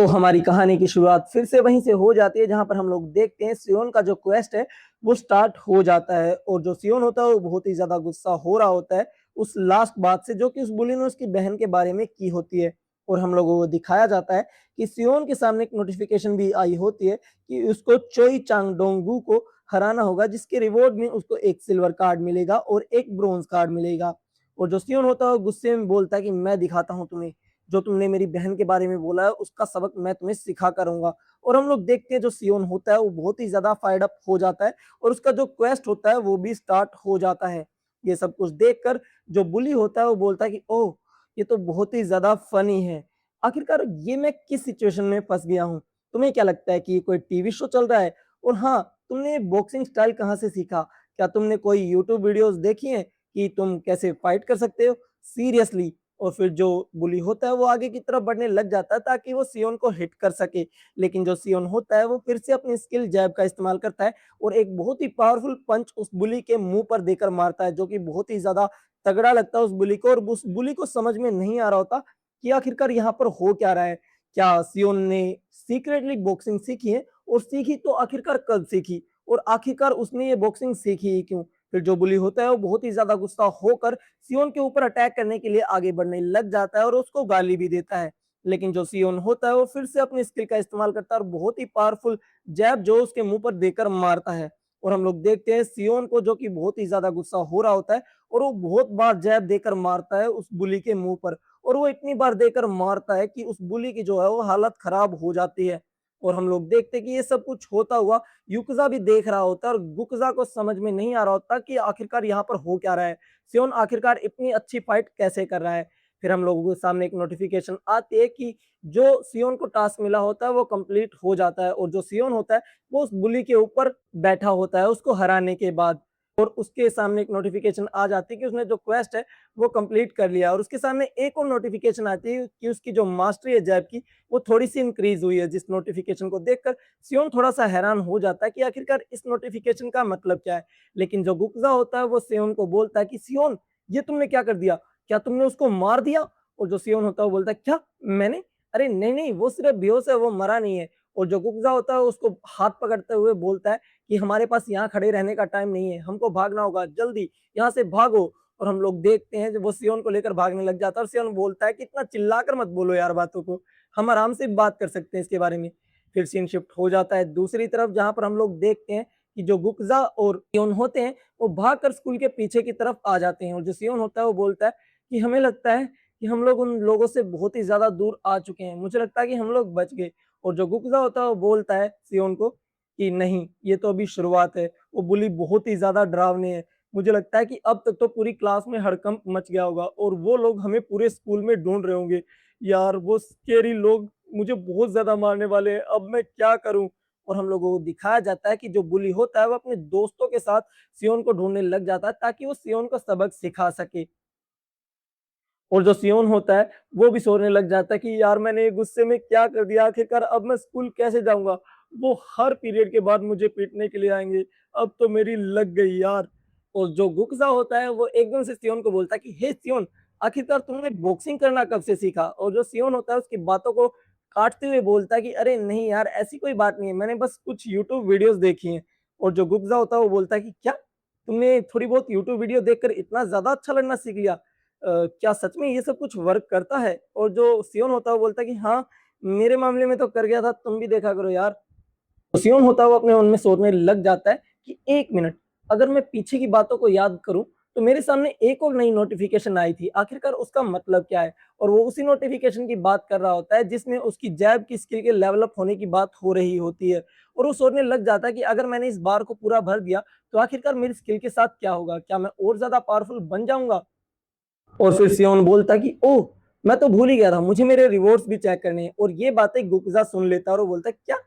हमारी कहानी की शुरुआत फिर से वहीं से हो जाती है जहां पर हम लोग देखते हैं सियोन का जो क्वेस्ट है वो स्टार्ट हो जाता है। और जो सियोन होता है वो बहुत ही ज्यादा गुस्सा हो रहा होता है उस लास्ट बात से जो कि उस बुली ने उसकी बहन के बारे में की होती है। और हम लोगों को दिखाया जाता है कि सियोन के सामने एक नोटिफिकेशन भी आई होती है कि उसको चोई चांगडोंगू को हराना होगा, जिसके रिवॉर्ड में उसको एक सिल्वर कार्ड मिलेगा और एक ब्रोंज कार्ड मिलेगा। और जो सियोन होता है वो गुस्से में बोलता है कि मैं दिखाता हूँ तुम्हें, जो तुमने मेरी बहन के बारे में बोला है उसका सबक मैं तुम्हें सिखा करूंगा। और हम लोग देखते हैं जो सियोन होता है वो बहुत ही ज्यादा फायर्ड अप हो जाता है और उसका जो क्वेस्ट होता है वो भी स्टार्ट हो जाता है। ये सब कुछ देखकर जो बुली होता है वो बोलता है कि ओह, ये तो बहुत ही ज्यादा फनी है, आखिरकार ये मैं किस सिचुएशन में फंस गया हूँ। तुम्हें क्या लगता है कि ये कोई टीवी शो चल रहा है? और हाँ, तुमने बॉक्सिंग स्टाइल कहाँ से सीखा? क्या तुमने कोई यूट्यूब वीडियोस देखी हैं कि तुम कैसे फाइट कर सकते हो? सीरियसली। और फिर जो बुली होता है वो आगे की तरफ बढ़ने लग जाता है ताकि वो सियोन को हिट कर सके, लेकिन जो सियोन होता है वो फिर से अपनी स्किल जैब का इस्तेमाल करता है और एक बहुत ही पावरफुल पंच उस बुली के मुंह पर देकर मारता है, जो कि बहुत ही ज्यादा तगड़ा लगता है उस बुली को। और उस बुली को समझ में नहीं आ रहा होता कि आखिरकार यहाँ पर हो क्या रहा है। क्या सियोन ने सीक्रेटली बॉक्सिंग सीखी है? और सीखी तो आखिरकार कब सीखी? और आखिरकार उसने ये बॉक्सिंग सीखी ही क्यों? फिर जो बुली होता है वो बहुत ही ज्यादा गुस्सा होकर सियोन के ऊपर अटैक करने के लिए आगे बढ़ने लग जाता है और उसको गाली भी देता है। लेकिन जो सियोन होता है वो फिर से अपनी स्किल का इस्तेमाल करता है और बहुत ही पावरफुल जैब जो उसके मुंह पर देकर मारता है। और हम लोग देखते हैं सियोन को, जो कि बहुत ही ज्यादा गुस्सा हो रहा होता है और वो बहुत बार जैब देकर मारता है उस बुली के मुंह पर। और वो इतनी बार देकर मारता है कि उस बुली की जो है वो हालत खराब हो जाती है। और हम लोग देखते हैं कि ये सब कुछ होता हुआ युक्जा भी देख रहा होता है और गुकजा को समझ में नहीं आ रहा होता कि आखिरकार यहाँ पर हो क्या रहा है, सियोन आखिरकार इतनी अच्छी फाइट कैसे कर रहा है। फिर हम लोगों के सामने एक नोटिफिकेशन आती है कि जो सियोन को टास्क मिला होता है वो कंप्लीट हो जाता है और जो सियोन होता है वो उस बुली के ऊपर बैठा होता है उसको हराने के बाद। और उसके सामने एक नोटिफिकेशन आ जाती है कि उसने जो क्वेस्ट है वो कंप्लीट कर लिया। और उसके सामने एक और नोटिफिकेशन आती है कि उसकी जो मास्टरी है जैब की वो थोड़ी सी इंक्रीज हुई है, जिस नोटिफिकेशन को देखकर सियोन थोड़ा सा हैरान हो जाता है कि आखिरकार इस नोटिफिकेशन का मतलब क्या है। लेकिन जो गुकजा होता है वो सियोन को बोलता है कि सियोन, ये तुमने क्या कर दिया, क्या तुमने उसको मार दिया? और जो सियोन होता है वो बोलता है, क्या मैंने, अरे नहीं नहीं, वो सिर्फ बेहोश है, वो मरा नहीं है। और जो गुकजा होता है उसको हाथ पकड़ते हुए बोलता है कि हमारे पास यहाँ खड़े रहने का टाइम नहीं है, हमको भागना होगा, जल्दी यहाँ से भागो। और हम लोग देखते हैं जब वो सियोन को लेकर भागने लग जाता है और सियोन बोलता है कि इतना चिल्लाकर मत बोलो यार बातों को, हम आराम से बात कर सकते हैं इसके बारे में। फिर सीन शिफ्ट हो जाता है दूसरी तरफ, जहाँ पर हम लोग देखते हैं कि जो गुकजा और सियोन होते हैं वो भागकर स्कूल के पीछे की तरफ आ जाते हैं, और जो सियोन होता है वो बोलता है कि हमें लगता है कि हम लोग उन लोगों से बहुत ही ज्यादा दूर आ चुके हैं, मुझे लगता है कि हम लोग बच गए। और जो गुकजा होता है वो बोलता है सियोन को कि नहीं, ये तो अभी शुरुआत है, वो बुली बहुत ही ज्यादा डरावने है, मुझे लगता है कि अब तक तो पूरी क्लास में हड़कंप मच गया होगा और वो लोग हमें पूरे स्कूल में ढूंढ रहे होंगे। यार वो स्केरी लोग मुझे बहुत ज्यादा मारने वाले हैं, अब मैं क्या करूं। और हम लोगों को दिखाया जाता है कि जो बुली होता है वो अपने दोस्तों के साथ सियोन को ढूंढने लग जाता है ताकि वो सियोन को सबक सिखा सके। और जो सियोन होता है वो भी सोचने लग जाता है कि यार मैंने ये गुस्से में क्या कर दिया, आखिरकार अब मैं स्कूल कैसे जाऊंगा, वो हर पीरियड के बाद मुझे पीटने के लिए आएंगे, अब तो मेरी लग गई यार। और जो गुक्सा होता है वो एकदम से सियोन को बोलता है कि हे सियोन, आखिरकार तुमने बॉक्सिंग करना कब से सीखा। और जो सियोन होता है उसकी बातों को काटते हुए बोलता है कि अरे नहीं यार, ऐसी कोई बात नहीं है, मैंने बस कुछ यूट्यूब वीडियोस देखी हैं। और जो गुप्सा होता है वो बोलता है कि क्या तुमने थोड़ी बहुत यूट्यूब वीडियो देखकर इतना ज्यादा अच्छा लड़ना सीख लिया, क्या सच में ये सब कुछ वर्क करता है। और जो सियोन होता है वो बोलता है कि हाँ, मेरे मामले में तो कर गया था, तुम भी देखा करो यार। तो सियोन होता है वो अपने मन में सोचने लग जाता है कि एक मिनट, अगर मैं पीछे की बातों को याद करूं तो मेरे सामने एक और नई नोटिफिकेशन आई थी, आखिरकार उसका मतलब क्या है। और वो उसी नोटिफिकेशन की बात कर रहा होता है जिसमें उसकी जैब की स्किल के लेवल अप होने की बात हो रही होती है। और वो सोचने लग जाता है कि अगर मैंने इस बार को पूरा भर दिया तो आखिरकार मेरी स्किल के साथ क्या होगा, क्या मैं और ज्यादा पावरफुल बन जाऊंगा। और फिर सियोन बोलता कि ओह, मैं तो भूल ही गया था, मुझे मेरे रिवॉर्ड्स भी चेक करने हैं। और ये बातें गुकजा सुन लेता है और वो बोलता है क्या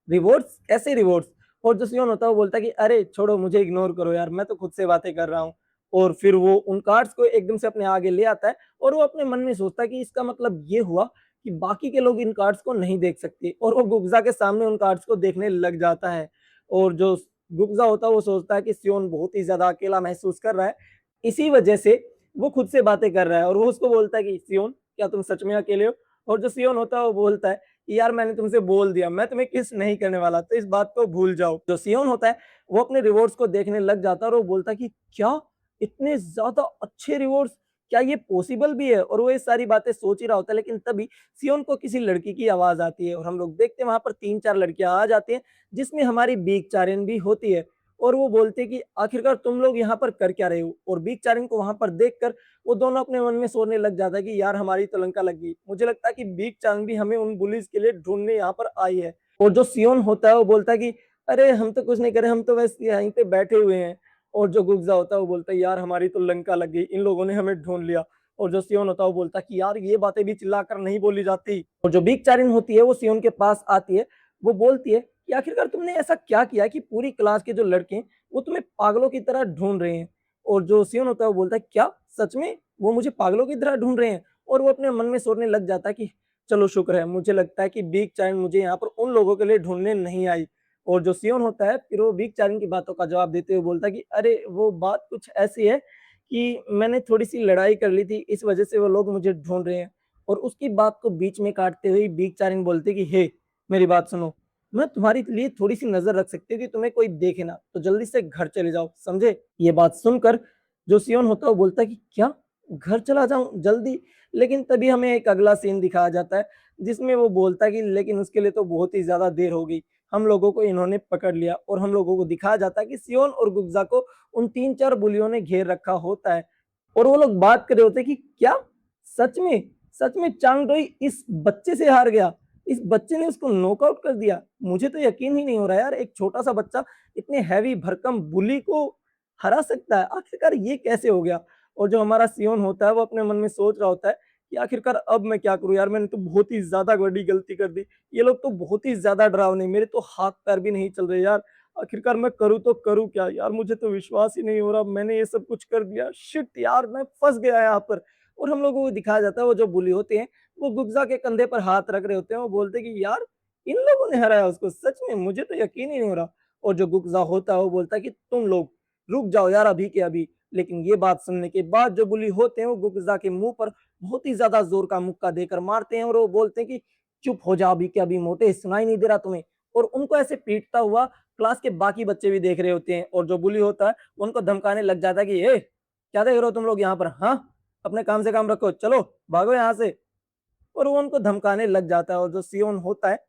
रिवॉर्ड्स, कैसे रिवॉर्ड्स। और जो सियोन होता है वो बोलता है कि अरे छोड़ो, मुझे इग्नोर करो यार, मैं तो खुद से बातें कर रहा हूँ। और फिर वो उन कार्ड्स को एकदम से अपने आगे ले आता है और वो अपने मन में सोचता है कि इसका मतलब ये हुआ कि बाकी के लोग इन कार्ड्स को नहीं देख सकते, और वो गुकजा के सामने उन कार्ड्स को देखने लग जाता है। और जो गुकजा होता है वो सोचता है कि सियोन बहुत ही ज्यादा अकेला महसूस कर रहा है, इसी वजह से वो खुद से बातें कर रहा है। और वो उसको बोलता है कि सियोन, क्या तुम सच में अकेले हो। और जो सियोन होता है वो बोलता है कि यार मैंने तुमसे बोल दिया, मैं तुम्हें किस नहीं करने वाला, तो इस बात को भूल जाओ। जो सियोन होता है वो अपने रिवॉर्ड्स को देखने लग जाता है और वो बोलता है कि क्या इतने ज्यादा अच्छे रिवॉर्ड्स, क्या ये पॉसिबल भी है। और वो ये सारी बातें सोच ही रहा होता है, लेकिन तभी सियोन को किसी लड़की की आवाज आती है और हम लोग देखते हैं वहां पर तीन चार लड़कियां आ जाती हैं, जिसमें हमारी बीक चारिन भी होती है। और वो बोलते हैं कि आखिरकार तुम लोग यहाँ पर कर क्या रहे हो। और बीक चारिन को वहां पर देखकर वो दोनों अपने मन में सोचने लग जाता है कि यार हमारी तो लंका लग गई, मुझे लगता है कि बीक चांद भी हमें उन बुलिस के लिए ढूंढने यहाँ पर आई है। और जो सियोन होता है वो बोलता है कि अरे हम तो कुछ नहीं करे, हम तो बस यहीं पे बैठे हुए हैं। और जो गुग्जा होता है वो बोलता है यार हमारी तो लंका लग गई, इन लोगों ने हमें ढूंढ लिया। और जो सियोन होता है वो बोलता है कि यार ये बातें भी चिल्लाकर नहीं बोली जाती। और जो बीक चारिन होती है वो सियोन के पास आती है, वो बोलती है कि आखिरकार तुमने ऐसा क्या किया कि पूरी क्लास के जो लड़के हैं वो तुम्हें पागलों की तरह ढूंढ रहे हैं। और जो सियोन होता है वो बोलता है क्या सच में वो मुझे पागलों की तरह ढूंढ रहे हैं। और वो अपने मन में सोचने लग जाता है कि चलो शुक्र है, मुझे लगता है कि बिग चाइन मुझे यहाँ पर उन लोगों के लिए ढूंढने नहीं आई। और जो सियोन होता है फिर वो बिग चाइन की बातों का जवाब देते हुए बोलता है कि अरे वो बात कुछ ऐसी है कि मैंने थोड़ी सी लड़ाई कर ली थी, इस वजह से वो लोग मुझे ढूंढ रहे हैं। और उसकी बात को बीच में काटते हुए बिग चाइन बोलते कि हे, मेरी बात सुनो, मैं तुम्हारे लिए थोड़ी सी नजर रख सकती हूँ कि तुम्हें कोई देखे ना, तो जल्दी से घर चले जाओ, समझे। ये बात सुनकर जो सियोन होता है वो बोलता है कि क्या घर चला जाऊं जल्दी। लेकिन तभी हमें एक अगला सीन दिखाया जाता है जिसमें वो बोलता है कि लेकिन उसके लिए तो बहुत ही ज्यादा देर हो गई, हम लोगों को इन्होंने पकड़ लिया। और हम लोगों को दिखाया जाता है कि सियोन और गुग्जा को उन तीन चार बुलियों ने घेर रखा होता है। और वो लोग बात कर रहे होते हैं कि क्या सच में, सच में चांगडोई इस बच्चे से हार गया, इस बच्चे ने उसको नॉकआउट कर दिया। मुझे तो यकीन ही नहीं हो रहा यार, एक छोटा सा बच्चा इतने हैवी भरकम बुली को हरा सकता है, आखिरकार ये कैसे हो गया। और जो हमारा सियोन होता है वो अपने मन में सोच रहा होता है कि आखिरकार अब मैं क्या करूं यार, मैंने तो बहुत ही ज्यादा बड़ी गलती कर दी, ये लोग तो बहुत ही ज्यादा डरावने, मेरे तो हाथ पैर भी नहीं चल रहे यार, आखिरकार मैं करूँ तो करूँ क्या यार, मुझे तो विश्वास ही नहीं हो रहा मैंने ये सब कुछ कर दिया, शिट यार मैं फंस गया यहाँ पर। और हम लोगों को दिखाया जाता है वो जो बुली होते हैं वो गुग्जा के कंधे पर हाथ रख रहे होते हैं, वो बोलते हैं कि यार इन लोगों ने हराया उसको, सच में मुझे तो यकीन ही नहीं हो रहा। और जो गुग्जा होता है वो बोलता है कि तुम लोग रुक जाओ यार अभी के अभी। लेकिन ये बात सुनने के बाद जो बुली होते हैं वो गुग्जा के मुंह पर बहुत ही ज्यादा जोर का मुक्का देकर मारते हैं और वो बोलते हैं कि चुप हो जाओ अभी के अभी मोटे, सुनाई नहीं दे रहा तुम्हें। और उनको ऐसे पीटता हुआ क्लास के बाकी बच्चे भी देख रहे होते हैं। और जो बुली होता है वो उनको धमकाने लग जाता है कि ए क्या देख रहे हो तुम लोग यहाँ पर, हाँ अपने काम से काम रखो, चलो भागो यहाँ से। और वो उनको धमकाने लग जाता है। और जो सियोन होता है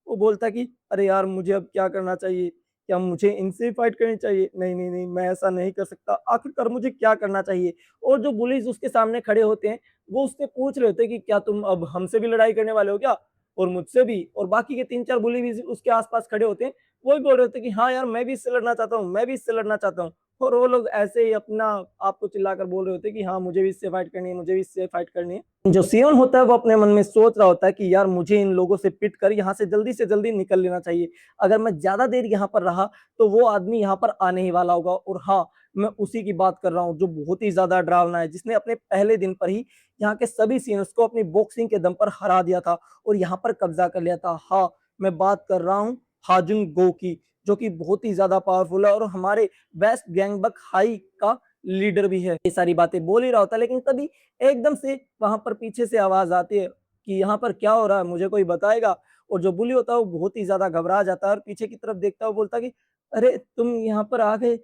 वो बोलता कि अरे यार मुझे अब क्या करना चाहिए? क्या मुझे इनसे फाइट करनी चाहिए? नहीं, नहीं, नहीं, मैं ऐसा नहीं कर सकता। आखिरकार मुझे क्या करना चाहिए? और जो बुलीज़ उसके सामने खड़े होते हैं, वो उससे पूछ रहे होते हैं कि क्या तुम अब हमसे भी लड़ाई करने वाले हो क्या? और मुझसे भी। और बाकी के 3-4 बुली भी उसके आस-पास खड़े होते हैं, वो भी बोल रहे होते हैं कि हाँ यार, मैं भी इससे लड़ना चाहता हूँ, मैं भी इससे लड़ना चाहता हूँ। और वो लोग ऐसे ही अपना आपको चिल्लाकर बोल रहे होते हैं कि हाँ, मुझे भी इससे फाइट करनी है, मुझे भी इससे फाइट करनी है। जो सियोन होता है वो अपने मन में सोच रहा होता है कि यार मुझे इन लोगों से यहाँ से जल्दी निकल लेना चाहिए। अगर मैं ज़्यादा देर यहाँ पर रहा तो वो आदमी यहाँ पर आने ही वाला होगा। और हाँ, मैं उसी की बात कर रहा हूँ जो बहुत ही ज़्यादा डरावना है, जिसने अपने पहले दिन पर ही यहाँ के सभी सीनियर्स को अपनी बॉक्सिंग के दम पर हरा दिया था और यहाँ पर कब्जा कर लिया था। हाँ, मैं बात कर रहा हूँ हाजुन गो की, जो कि बहुत ही ज़्यादा पावरफुल है और हमारे वेस्ट गैंगबक हाई का लीडर भी है। ये सारी बातें बोल ही रहा होता है, लेकिन तभी एकदम से वहां पर पीछे से आवाज आती है कि यहाँ पर क्या हो रहा है, मुझे कोई बताएगा? और जो बुली होता है वो बहुत ही ज्यादा घबरा जाता है और पीछे की तरफ देखता हुआ बोलता कि अरे तुम यहाँ पर आ गए,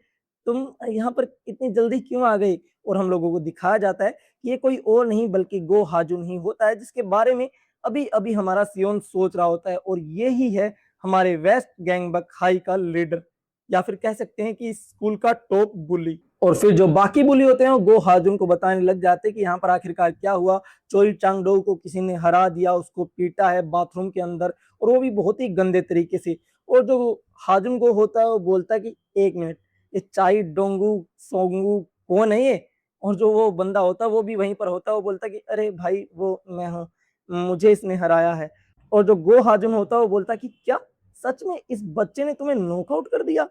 तुम यहाँ पर इतनी जल्दी क्यों आ गए? और हम लोगों को दिखाया जाता है कि ये कोई और नहीं बल्कि गो हाजुन ही होता है, जिसके बारे में अभी अभी हमारा सियोन सोच रहा होता है। और ये ही है हमारे वेस्ट गैंगबक हाई का लीडर, या फिर कह सकते हैं कि स्कूल का टॉप बुली। और फिर जो बाकी बुली होते हैं वो गो हाजुन को बताने लग जाते हैं कि यहाँ पर आखिरकार क्या हुआ। चोई चांगडो को किसी ने हरा दिया, उसको पीटा है बाथरूम के अंदर, और वो भी बहुत ही गंदे तरीके से। और जो हाजुन को होता है वो बोलता है कि एक मिनट, ये चाई डोंगू सोंगू कौन है ये? और जो वो बंदा होता है वो भी वहीं पर होता है, वो बोलता है कि अरे भाई वो मैं हूँ, मुझे इसने हराया है। और जो गो हाजुन होता है वो बोलता है कि क्या सच में इस बच्चे ने तुम्हें नॉकआउट कर दिया?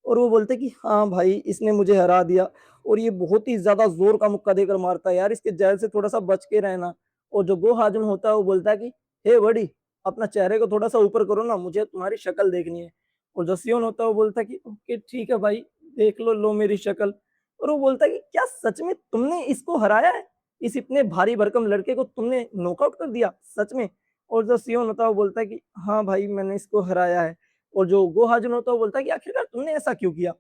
और वो बोलते कि हाँ भाई, इसने मुझे हरा दिया और ये बहुत ही ज्यादा जोर का मुक्का देकर मारता है यार, इसके जैल से थोड़ा सा बच के रहना। और जो गो हाजुन होता है वो बोलता है कि हे बड़ी, अपना चेहरे को थोड़ा सा ऊपर करो ना, मुझे तुम्हारी शक्ल देखनी है। और जो सियोन होता है वो बोलता है कि ओके ठीक है भाई, देख लो, लो मेरी शक्ल। और वो बोलता है कि क्या सच में तुमने इसको हराया है? इस इतने भारी भरकम लड़के को तुमने नॉकआउट कर दिया सच में? और जो सियोन होता है वो बोलता है कि हाँ भाई, मैंने इसको हराया है। और जो गो हाजुन होता है वो बोलता है कि आखिरकार तुमने ऐसा क्यों किया?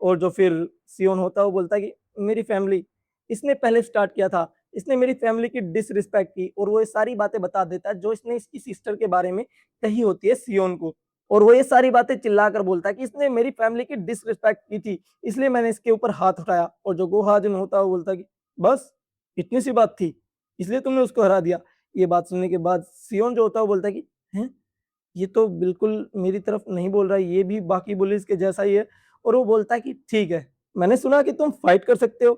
और जो फिर सियोन होता है वो बोलता है कि मेरी फैमिली, इसने पहले स्टार्ट किया था, इसने मेरी फैमिली की डिसरिस्पेक्ट की। और वो ये सारी बातें बता देता है जो इसने इसकी सिस्टर के बारे में कही होती है सियोन को। और वो ये सारी बातें चिल्लाकर बोलता है कि इसने मेरी फैमिली की डिसरिस्पेक्ट की थी, इसलिए मैंने इसके ऊपर हाथ उठाया। और जो गो हाजुन होता है वो बोलता है कि बस इतनी सी बात थी, इसलिए तुमने उसको हरा दिया? ये बात सुनने के बाद सियोन जो होता है वो बोलता है कि हैं, ये तो बिल्कुल मेरी तरफ नहीं बोल रहा है, ये भी बाकी बुलीज के जैसा ही है। और वो बोलता है कि ठीक है, मैंने सुना कि तुम फाइट कर सकते हो,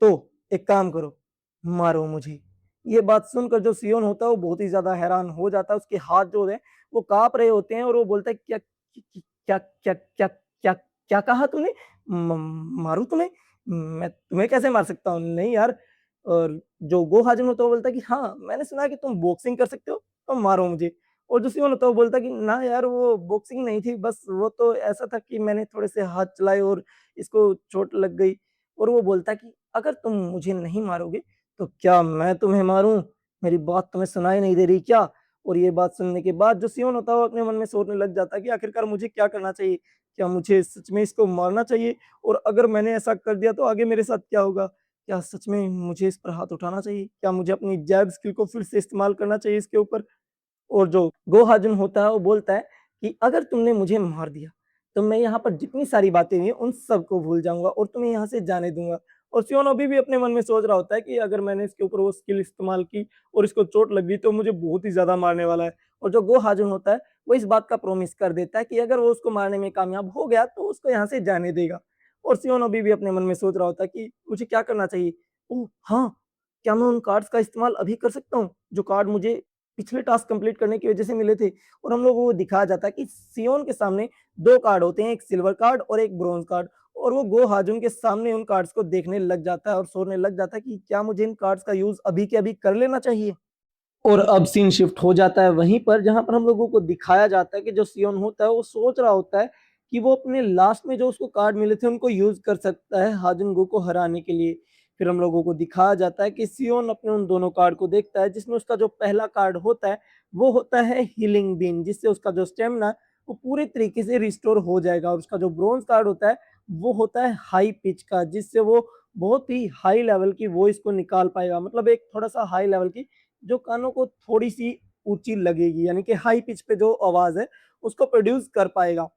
तो एक काम करो, मारो मुझे। ये बात सुनकर जो सियोन होता है वो बहुत ही ज्यादा हैरान हो जाता है, उसके हाथ जो है वो कांप रहे होते हैं। और वो बोलता है क्या क्या क्या क्या क्या क्या कहा तूने? मारू तुम्हें? मैं तुम्हें कैसे मार सकता हूँ? नहीं यार। और जो गो हाजिम होता है वो बोलता है कि हाँ, मैंने सुना है कि तुम बॉक्सिंग कर सकते हो, तो मारो मुझे। और जो सियोन होता है वो बोलता है कि ना यार, वो बॉक्सिंग नहीं थी, बस वो तो ऐसा था कि मैंने थोड़े से हाथ चलाए और इसको चोट लग गई। और वो बोलता है कि अगर तुम मुझे नहीं मारोगे तो क्या मैं तुम्हें मारूं? मेरी बात तुम्हें सुनाई नहीं दे रही क्या? और ये बात सुनने के बाद जो सियोन होता है वो अपने मन में सोचने लग जाता है कि आखिरकार मुझे क्या करना चाहिए? क्या मुझे सच में इसको मारना चाहिए? और अगर मैंने ऐसा कर दिया तो आगे मेरे साथ क्या होगा? क्या सच में मुझे इस पर हाथ उठाना चाहिए? क्या मुझे अपनी जैब स्किल को फिर से इस्तेमाल करना चाहिए इसके ऊपर? और जो गोहाजुन होता है वो बोलता है कि अगर तुमने मुझे मार दिया तो मैं यहाँ पर जितनी सारी बातें हुई हैं उन सबको भूल जाऊंगा और तुम्हें यहाँ से जाने दूंगा। और सियोन अभी भी अपने मन में सोच रहा होता है कि अगर मैंने इसके ऊपर वो स्किल इस्तेमाल की और इसको चोट लग गई तो मुझे बहुत ही ज्यादा मारने वाला है। और जो गोहाजुन होता है वो इस बात का प्रोमिस कर देता है कि अगर वो उसको मारने में कामयाब हो गया तो उसको यहाँ से जाने देगा। और सियोन अभी भी अपने मन में सोच रहा होता है कि मुझे क्या करना चाहिए। ओह हाँ, क्या मैं उन कार्ड्स का इस्तेमाल अभी कर सकता हूँ जो कार्ड मुझे पिछले टास्क कंप्लीट करने की वजह से मिले थे? और हम लोगों को दिखाया जाता है कि सियोन के सामने दो कार्ड होते हैं, एक सिल्वर कार्ड और एक ब्रॉन्ज कार्ड। और वो गो हाजुन के सामने उन कार्ड्स को देखने लग जाता है और सोचने लग जाता है कि क्या मुझे इन कार्ड्स का यूज अभी के अभी कर लेना चाहिए। और अब सीन शिफ्ट हो जाता है वहीं पर जहां पर हम लोगों को दिखाया जाता है कि जो सियोन होता है वो सोच रहा होता है कि वो अपने लास्ट में जो उसको कार्ड मिले थे उनको यूज कर सकता है हाजुन गो को हराने के लिए। फिर हम लोगों को दिखाया जाता है कि सियोन अपने उन दोनों कार्ड को देखता है, जिसमें उसका जो पहला कार्ड होता है वो होता है हीलिंग बीन, जिससे उसका जो स्टेमिना वो पूरे तरीके से रिस्टोर हो जाएगा। और उसका जो ब्रोंज कार्ड होता है वो होता है हाई पिच का, जिससे वो बहुत ही हाई लेवल की वॉइस को निकाल पाएगा, मतलब एक थोड़ा सा हाई लेवल की, जो कानों को थोड़ी सी ऊँची लगेगी, यानी कि हाई पिच पे जो आवाज़ है उसको प्रोड्यूस कर पाएगा।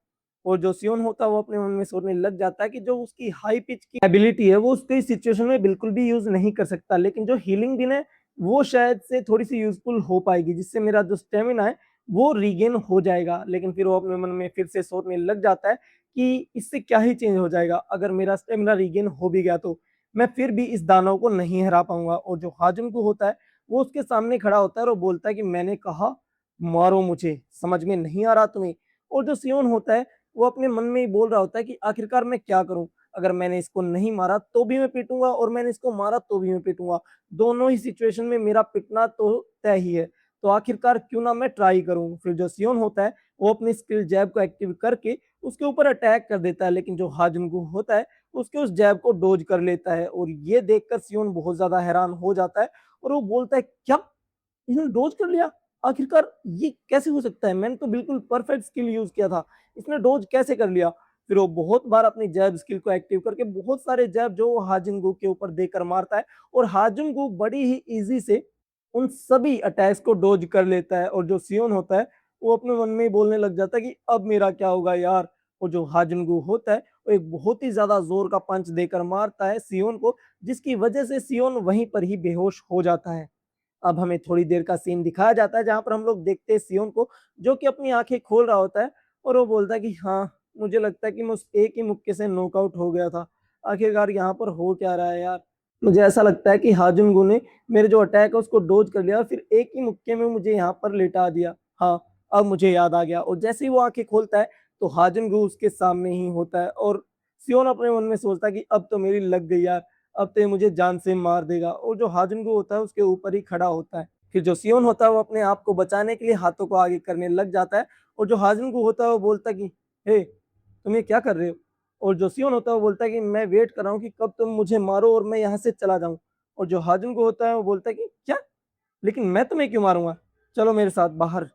और जो सियोन होता है वो अपने मन में सोचने लग जाता है कि जो उसकी हाई पिच की एबिलिटी है वो उसके सिचुएशन में बिल्कुल भी यूज़ नहीं कर सकता, लेकिन जो हीलिंग बिन है वो शायद से थोड़ी-सी यूज़फुल हो पाएगी, जिससे मेरा जो स्टैमिना है वो रीगेन हो जाएगा। लेकिन फिर वो अपने मन में फिर से सोचने लग जाता है कि इससे क्या ही चेंज हो जाएगा, अगर मेरा स्टैमिना रीगेन हो भी गया तो मैं फिर भी इस दानव को नहीं हरा पाऊँगा। और जो हाजन होता है वो उसके सामने खड़ा होता है और वो बोलता है कि मैंने कहा मारो मुझे, समझ में नहीं आ रहा तुम्हें? और जो सियोन होता है वो अपने मन में ही बोल रहा होता है कि आखिरकार मैं क्या करूं, अगर मैंने इसको नहीं मारा तो भी मैं पीटूंगा और मैंने इसको मारा तो भी मैं पीटूंगा, दोनों ही सिचुएशन में मेरा पिटना तो तय ही है, तो आखिरकार क्यों ना मैं ट्राई करूं। फिर जो सियोन होता है वो अपनी स्किल जैब को एक्टिव करके उसके ऊपर अटैक कर देता है, लेकिन जो हाजुनगु होता है उसके उस जैब को डोज कर लेता है। और ये देखकर सियोन बहुत ज्यादा हैरान हो जाता है और वो बोलता है क्या इसने डोज कर लिया, आखिरकार ये कैसे हो सकता है, मैंने तो बिल्कुल परफेक्ट स्किल यूज किया था, इसने डोज कैसे कर लिया। फिर वो बहुत बार अपनी जैब स्किल को एक्टिव करके बहुत सारे जैब जो हाजिंगू के ऊपर देकर मारता है और हाजिंगू बड़ी ही इजी से उन सभी अटैक्स को डोज कर लेता है। और जो सियोन होता है वो अपने मन में ही बोलने लग जाता है कि अब मेरा क्या होगा यार। और जो हाजिंगू होता है वो एक बहुत ही ज्यादा जोर का पंच देकर मारता है सियोन को, जिसकी वजह से सियोन वहीं पर ही बेहोश हो जाता है। अब हमें थोड़ी देर का सीन दिखाया जाता है जहाँ पर हम लोग देखते हैं सियोन को जो कि अपनी आंखें खोल रहा होता है और वो बोलता है कि हाँ, मुझे लगता है कि मैं उस एक ही मुक्के से नॉकआउट हो गया था। आखिरकार यहाँ पर हो क्या रहा है यार? मुझे ऐसा लगता है कि हाजुनगु ने मेरे जो अटैक है उसको डोज कर लिया और फिर एक ही मुक्के में मुझे यहाँ पर लेटा दिया। हाँ, अब मुझे याद आ गया। और जैसे ही वो आंखें खोलता है तो हाजुनगु उसके सामने ही होता है और सियोन अपने मन में सोचता है कि अब तो मेरी लग गई यार, अब तो ये मुझे जान से मार देगा। और जो हाजुनगु होता है उसके ऊपर ही खड़ा होता है। फिर जो सियोन होता है वो अपने आप को बचाने के लिए हाथों को आगे करने लग जाता है और जो हाजुनगु होता है वो बोलता है कि हे, तुम ये क्या कर रहे हो? और जो सियोन होता है वो बोलता है कि मैं वेट कर रहा हूँ कि कब तुम मुझे मारो और मैं यहाँ से चला जाऊँ। और जो हाजुनगु होता है वो बोलता है कि क्या, लेकिन मैं तुम्हें क्यों मारूंगा, चलो मेरे साथ बाहर,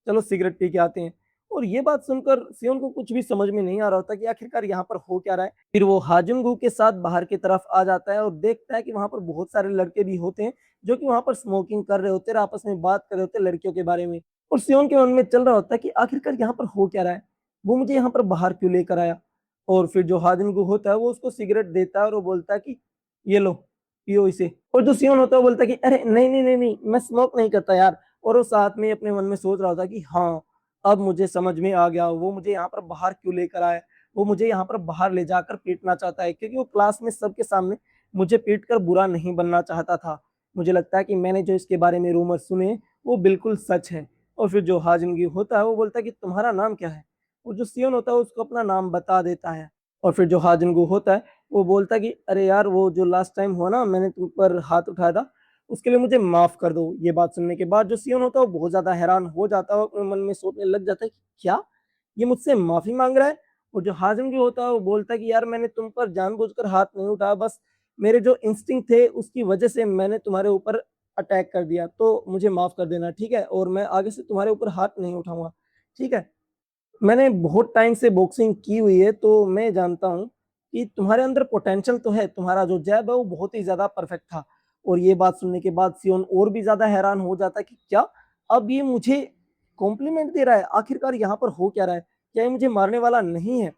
चलो सिगरेट पी के आते हैं। और ये बात सुनकर सियोन को कुछ भी समझ में नहीं आ रहा होता कि आखिरकार यहाँ पर हो क्या रहा है। फिर वो हाजुंगू के साथ बाहर की तरफ आ जाता है और देखता है कि वहां पर बहुत सारे लड़के भी होते हैं जो कि वहां पर स्मोकिंग कर रहे होते हैं, आपस में बात कर रहे होते हैं लड़कियों के बारे में। और सियोन के मन में चल रहा होता है कि आखिरकार यहाँ पर हो क्या रहा है, वो मुझे यहाँ पर बाहर क्यों लेकर आया। और फिर जो हाजुंगू होता है वो उसको सिगरेट देता है और वो बोलता है कि ये लो, पियो इसे। और जो सियोन होता है वो बोलता है कि अरे नहीं नहीं नहीं नहीं, मैं स्मोक नहीं करता यार। और वो साथ में अपने मन में सोच रहा था कि हाँ, अब मुझे समझ में आ गया वो मुझे यहाँ पर बाहर क्यों लेकर आया। वो मुझे यहाँ पर बाहर ले जाकर पीटना चाहता है क्योंकि वो क्लास में सबके सामने मुझे पीट कर बुरा नहीं बनना चाहता था। मुझे लगता है कि मैंने जो इसके बारे में रूमर सुने वो बिल्कुल सच है। और फिर जो हाजिमगी होता है वो बोलता है कि तुम्हारा नाम क्या है। और जो सियोन होता है उसको अपना नाम बता देता है। और फिर जो हाजिमगू होता है वो बोलता है कि अरे यार, वो जो लास्ट टाइम हुआ ना मैंने तुम पर हाथ उठाया था, उसके लिए मुझे माफ कर दो। ये बात सुनने के बाद जो सियोन होता है वो बहुत ज्यादा हैरान हो जाता है और अपने मन में सोचने लग जाता है कि क्या ये मुझसे माफी मांग रहा है। और जो हाजिम भी होता है वो बोलता है कि यार, मैंने तुम पर जानबूझकर हाथ नहीं उठाया, बस मेरे जो इंस्टिंक्ट थे उसकी वजह से मैंने तुम्हारे ऊपर अटैक कर दिया, तो मुझे माफ कर देना, ठीक है, और मैं आगे से तुम्हारे ऊपर हाथ नहीं उठाऊंगा, ठीक है। मैंने बहुत टाइम से बॉक्सिंग की हुई है तो मैं जानता हूँ कि तुम्हारे अंदर पोटेंशियल तो है, तुम्हारा जो जैब है वो बहुत ही ज्यादा परफेक्ट था। और ये बात सुनने के बाद सियोन और भी ज्यादा हैरान हो जाता है कि क्या अब ये मुझे कॉम्प्लीमेंट दे रहा है, आखिरकार यहाँ पर हो क्या रहा है, क्या ये मुझे मारने वाला नहीं है।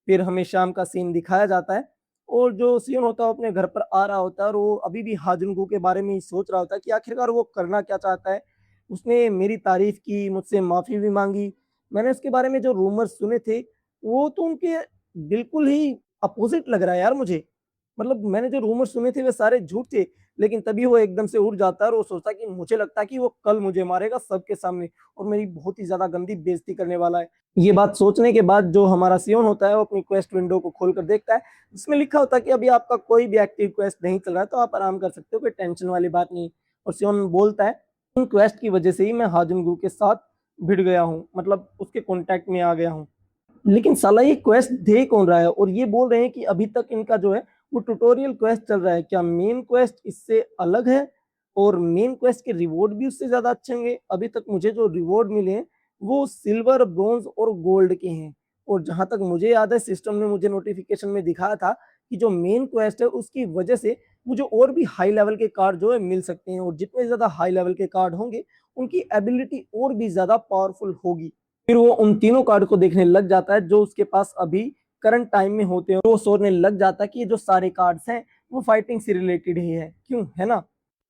फिर हमें शाम का सीन दिखाया जाता है और जो सियोन होता है वो अपने घर पर आ रहा होता है और वो अभी भी हाजुनगू के बारे में ही सोच रहा होता है कि आखिरकार वो करना क्या चाहता है। उसने मेरी तारीफ की, मुझसे माफी भी मांगी, मैंने उसके बारे में जो रूमर्स सुने थे वो तो उनके बिल्कुल ही अपोजिट लग रहा है यार मुझे। मतलब मैंने जो रूमर सुने थे वे सारे झूठ थे। लेकिन तभी वो एकदम से उड़ जाता है और वो सोचता है कि मुझे लगता है कि वो कल मुझे मारेगा सबके सामने और मेरी बहुत ही ज्यादा गंदी बेइज्जती करने वाला है। ये बात सोचने के बाद जो हमारा सियोन होता है वो अपनी क्वेस्ट विंडो को खोलकर देखता है, जिसमें लिखा होता है कि अभी आपका कोई भी एक्टिव क्वेस्ट नहीं चल रहा है तो आप आराम कर सकते हो, कोई टेंशन वाली बात नहीं। और सियोन बोलता है इन क्वेस्ट की वजह से ही मैं हाजुनगू के साथ भिड़ गया हूँ, मतलब उसके कांटेक्ट में आ गया हूँ। लेकिन साला ये क्वेस्ट दे कौन रहा है और ये बोल रहे हैं कि अभी तक इनका जो है वो ट्यूटोरियल क्वेस्ट चल रहा है, क्या मेन क्वेस्ट इससे अलग है और मेन क्वेस्ट के रिवॉर्ड भी उससे ज्यादा अच्छे होंगे। अभी तक मुझे जो रिवॉर्ड मिले हैं वो सिल्वर, ब्रॉन्ज और गोल्ड के हैं। और जहां तक मुझे याद है सिस्टम ने मुझे नोटिफिकेशन में दिखाया था कि जो मेन क्वेस्ट है उसकी वजह से मुझे और भी हाई लेवल के कार्ड जो है मिल सकते हैं, और जितने ज़्यादा हाई लेवल के कार्ड होंगे, उनकी एबिलिटी और भी ज़्यादा पावरफुल होगी। फिर वो उन तीनों कार्ड को देखने लग जाता है जो उसके पास अभी करंट टाइम में होते हैं, वो सोचने लग जाता है कि ये जो सारे कार्ड्स हैं वो फाइटिंग से रिलेटेड ही है, क्यों, है ना?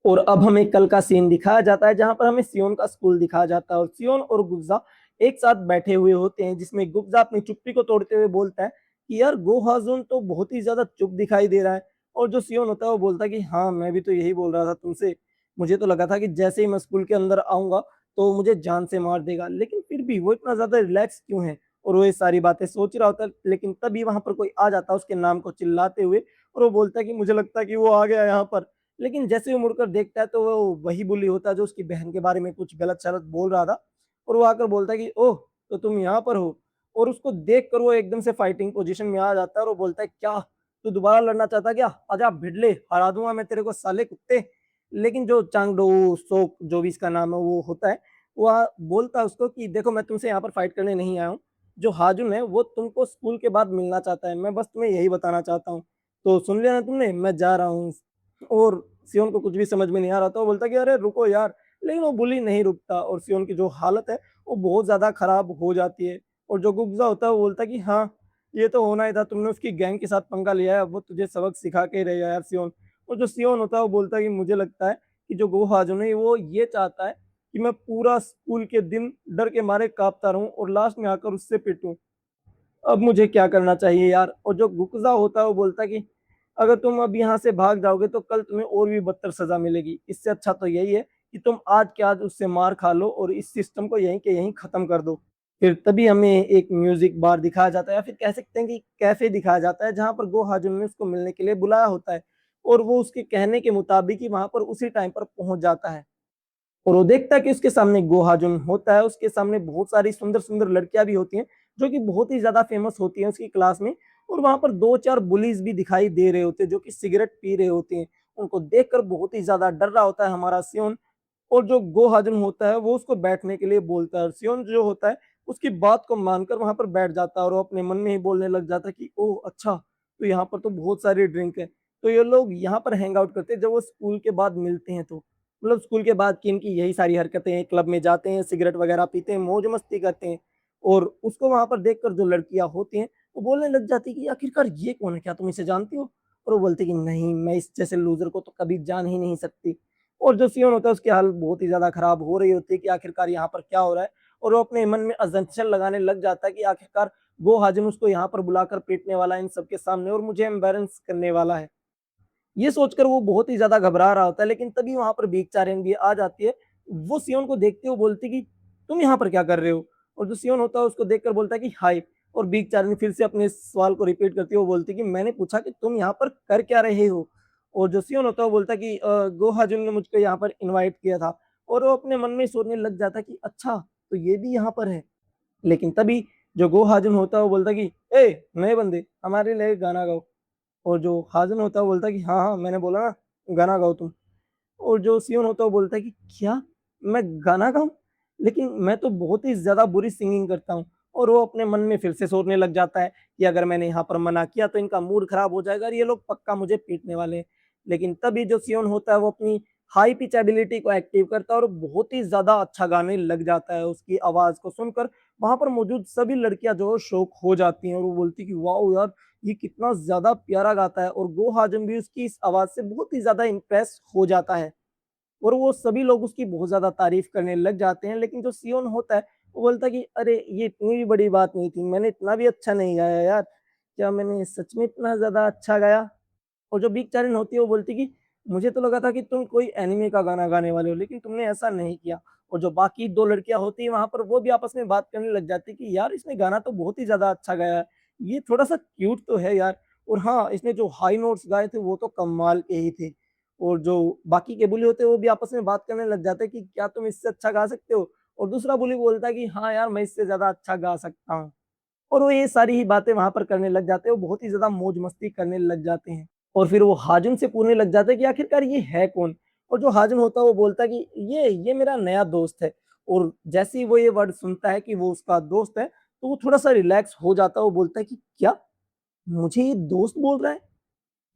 और अब हमें कल का सीन दिखाया जाता है जहाँ पर हमें सियोन का स्कूल दिखाया जाता है, और सियोन और गुब्जा एक साथ बैठे हुए होते हैं, जिसमें गुब्जा अपनी चुप्पी को तोड़ते हुए बोलता है कि यार गो हाजुन तो बहुत ही ज्यादा चुप दिखाई दे रहा है। और जो सियोन होता है वो बोलता है कि हाँ, मैं भी तो यही बोल रहा था तुमसे, मुझे तो लगा था कि जैसे ही मैं स्कूल के अंदर आऊंगा तो मुझे जान से मार देगा, लेकिन फिर भी वो इतना ज्यादा रिलैक्स क्यों है? और वो ये सारी बातें सोच रहा होता है, लेकिन तभी वहां पर कोई आ जाता है उसके नाम को चिल्लाते हुए, और वो बोलता है कि मुझे लगता है कि वो आ गया यहाँ पर। लेकिन जैसे वो मुड़कर देखता है तो वो वही बुली होता है जो उसकी बहन के बारे में कुछ गलत सलत बोल रहा था, और वो आकर बोलता है कि ओह, तो तुम यहाँ पर हो। और उसको देख कर वो एकदम से फाइटिंग पोजीशन में आ जाता है, और वो बोलता है क्या तू दोबारा लड़ना चाहता है क्या? आजा भिड़ले, हरा दूंगा मैं तेरे को साले कुत्ते। लेकिन जो चांगडो सोक जो भी इसका नाम है वो होता है, वह बोलता है उसको कि देखो, मैं तुमसे यहाँ पर फाइट करने नहीं आया हूँ, जो हाजुन है वो तुमको स्कूल के बाद मिलना चाहता है, मैं बस तुम्हें यही बताना चाहता हूँ। तो सुन लिया ना तुमने, मैं जा रहा हूँ। और सियोन को कुछ भी समझ में नहीं आ रहा था, वो बोलता कि अरे रुको यार। लेकिन वो बुली नहीं रुकता, और सियोन की जो हालत है वो बहुत ज्यादा खराब हो जाती है। और जो गुब्जा होता है वो बोलता कि हाँ, ये तो होना ही था, तुमने उसकी गैंग के साथ पंगा लिया है, वो तुझे सबक सिखा के रहेगा यार सियोन। और जो सियोन होता है वो बोलता है कि मुझे लगता है कि जो गो हाजुन है वो ये चाहता है कि मैं पूरा स्कूल के दिन डर के मारे कांपता रहूं और लास्ट में आकर उससे पिटूं। अब मुझे क्या करना चाहिए यार? और जो गुकजा होता है वो बोलता है कि अगर तुम अब यहाँ से भाग जाओगे तो कल तुम्हें और भी बदतर सजा मिलेगी, इससे अच्छा तो यही है कि तुम आज के आज उससे मार खा लो और इस सिस्टम को यहीं के यहीं खत्म कर दो। फिर तभी हमें एक म्यूजिक बार दिखाया जाता है, या फिर कह सकते हैं कि कैफे दिखाया जाता है, जहाँ पर गो हाजुन ने उसको मिलने के लिए बुलाया होता है, और वो उसके कहने के मुताबिक ही वहां पर उसी टाइम पर पहुंच जाता है। और वो देखता है कि उसके सामने गोहाजुन होता है, उसके सामने बहुत सारी सुंदर सुंदर लड़कियां भी होती हैं जो कि बहुत ही ज्यादा फेमस होती हैं उसकी क्लास में। और वहां पर दो चार बुलीज भी दिखाई दे रहे होते हैं जो कि सिगरेट पी रहे होते हैं। उनको देखकर बहुत ही ज्यादा डर रहा होता है हमारा सियोन। और जो गोहाजुन होता है वो उसको बैठने के लिए बोलता है, सियोन जो होता है उसकी बात को मानकर वहां पर बैठ जाता है, और वो अपने मन में ही बोलने लग जाता है कि ओह अच्छा, तो यहाँ पर तो बहुत सारी ड्रिंक है, तो ये लोग यहाँ पर हैंग आउट करते हैं जब वो स्कूल के बाद मिलते हैं, तो मतलब स्कूल के बाद की इनकी यही सारी हरकतें हैं, क्लब में जाते हैं, सिगरेट वगैरह पीते हैं, मौज मस्ती करते हैं। और उसको वहां पर देखकर जो लड़कियां होती हैं वो बोलने लग जाती है कि आखिरकार ये कौन है, क्या तुम इसे जानती हो? और वो बोलती कि नहीं, मैं इस जैसे लूजर को तो कभी जान ही नहीं सकती। और जो सियोन होता है उसकी हालत बहुत ही ज्यादा खराब हो रही होती है कि आखिरकार यहाँ पर क्या हो रहा है। और वो अपने मन में अजम्पशन लगाने लग जाता है कि आखिरकार गो हाजिम उसको यहाँ पर बुलाकर पीटने वाला है इन सबके सामने, और मुझे एम्बेरेंस करने वाला है। ये सोचकर वो बहुत ही ज्यादा घबरा रहा होता है, लेकिन तभी वहां पर बेगचारेन भी आ जाती है। वो सियोन को देखते हुए बोलती कि तुम यहाँ पर क्या कर रहे हो? और जो सियोन होता है उसको देखकर बोलता है कि हाय। और बेगचारेन फिर से अपने सवाल को रिपीट करती है, वो बोलती कि मैंने पूछा कि तुम यहाँ पर कर क्या रहे हो? और जो सियोन होता है वो बोलता कि गोहाजुन ने मुझको यहाँ पर इनवाइट किया था। और वो अपने मन में सोचने लग जाता है कि अच्छा, तो ये भी यहाँ पर है। लेकिन तभी जो गोहाजुन होता है वो बोलता कि ए नए बंदे, हमारे लिए गाना गाओ। और जो हाज़िम होता है वो बोलता है कि हाँ, हाँ, मैंने बोला ना, गाना गाओ तुम। और जो सियोन होता है वो बोलता है कि क्या मैं गाना गाऊँ? लेकिन मैं तो बहुत ही ज़्यादा बुरी सिंगिंग करता हूँ। और वो अपने मन में फिर से सोचने लग जाता है कि अगर मैंने यहाँ पर मना किया तो इनका मूड खराब हो जाएगा और ये लोग पक्का मुझे पीटने वाले हैं। लेकिन तभी जो सियोन होता है वो अपनी हाई पिच एबिलिटी को एक्टिव करता है और बहुत ही ज़्यादा अच्छा गाने लग जाता है। उसकी आवाज़ को सुनकर वहाँ पर मौजूद सभी लड़कियाँ जो है शॉक हो जाती हैं, और वो बोलती कि वाओ यार, ये कितना ज़्यादा प्यारा गाता है। और गो हाजम भी उसकी इस आवाज़ से बहुत ही ज़्यादा इम्प्रेस हो जाता है, और वो सभी लोग उसकी बहुत ज़्यादा तारीफ़ करने लग जाते हैं। लेकिन जो सियोन होता है, वो बोलता है कि अरे! ये इतनी भी बड़ी बात नहीं थी, मैंने इतना भी अच्छा नहीं गाया यार। क्या मैंने सच में इतना ज़्यादा अच्छा गाया? और जो बिग चारन होती है वो बोलती कि मुझे तो लगा था कि तुम कोई एनिमे का गाना गाने वाले हो, लेकिन तुमने ऐसा नहीं किया। और जो बाकी 2 लड़कियाँ होती हैं वहाँ पर, वो भी आपस में बात करने लग जाती है कि यार, इसने गाना तो बहुत ही ज़्यादा अच्छा गाया है। ये थोड़ा-सा क्यूट तो है यार। और हाँ, इसने जो हाई नोट्स गाए थे वो तो कमाल के ही थे। और जो बाकी के बुली होते हैं वो भी आपस में बात करने लग जाते हैं कि क्या तुम इससे अच्छा गा सकते हो? और दूसरा बुली बोलता है कि हाँ यार, मैं इससे ज़्यादा अच्छा गा सकता हूँ। और वो ये सारी ही बातें वहाँ पर करने लग जाते हैं, वो बहुत ही ज़्यादा मौज-मस्ती करने लग जाते हैं। और फिर वो हाजिम से पूछने लग जाता है कि आखिरकार ये है कौन? और जो हाजिम होता है वो बोलता है कि ये मेरा नया दोस्त है। और जैसे ही वो ये वर्ड सुनता है कि वो उसका दोस्त है, तो वो थोड़ा-सा रिलैक्स हो जाता है। वो बोलता है कि क्या? मुझे ये दोस्त बोल रहा है?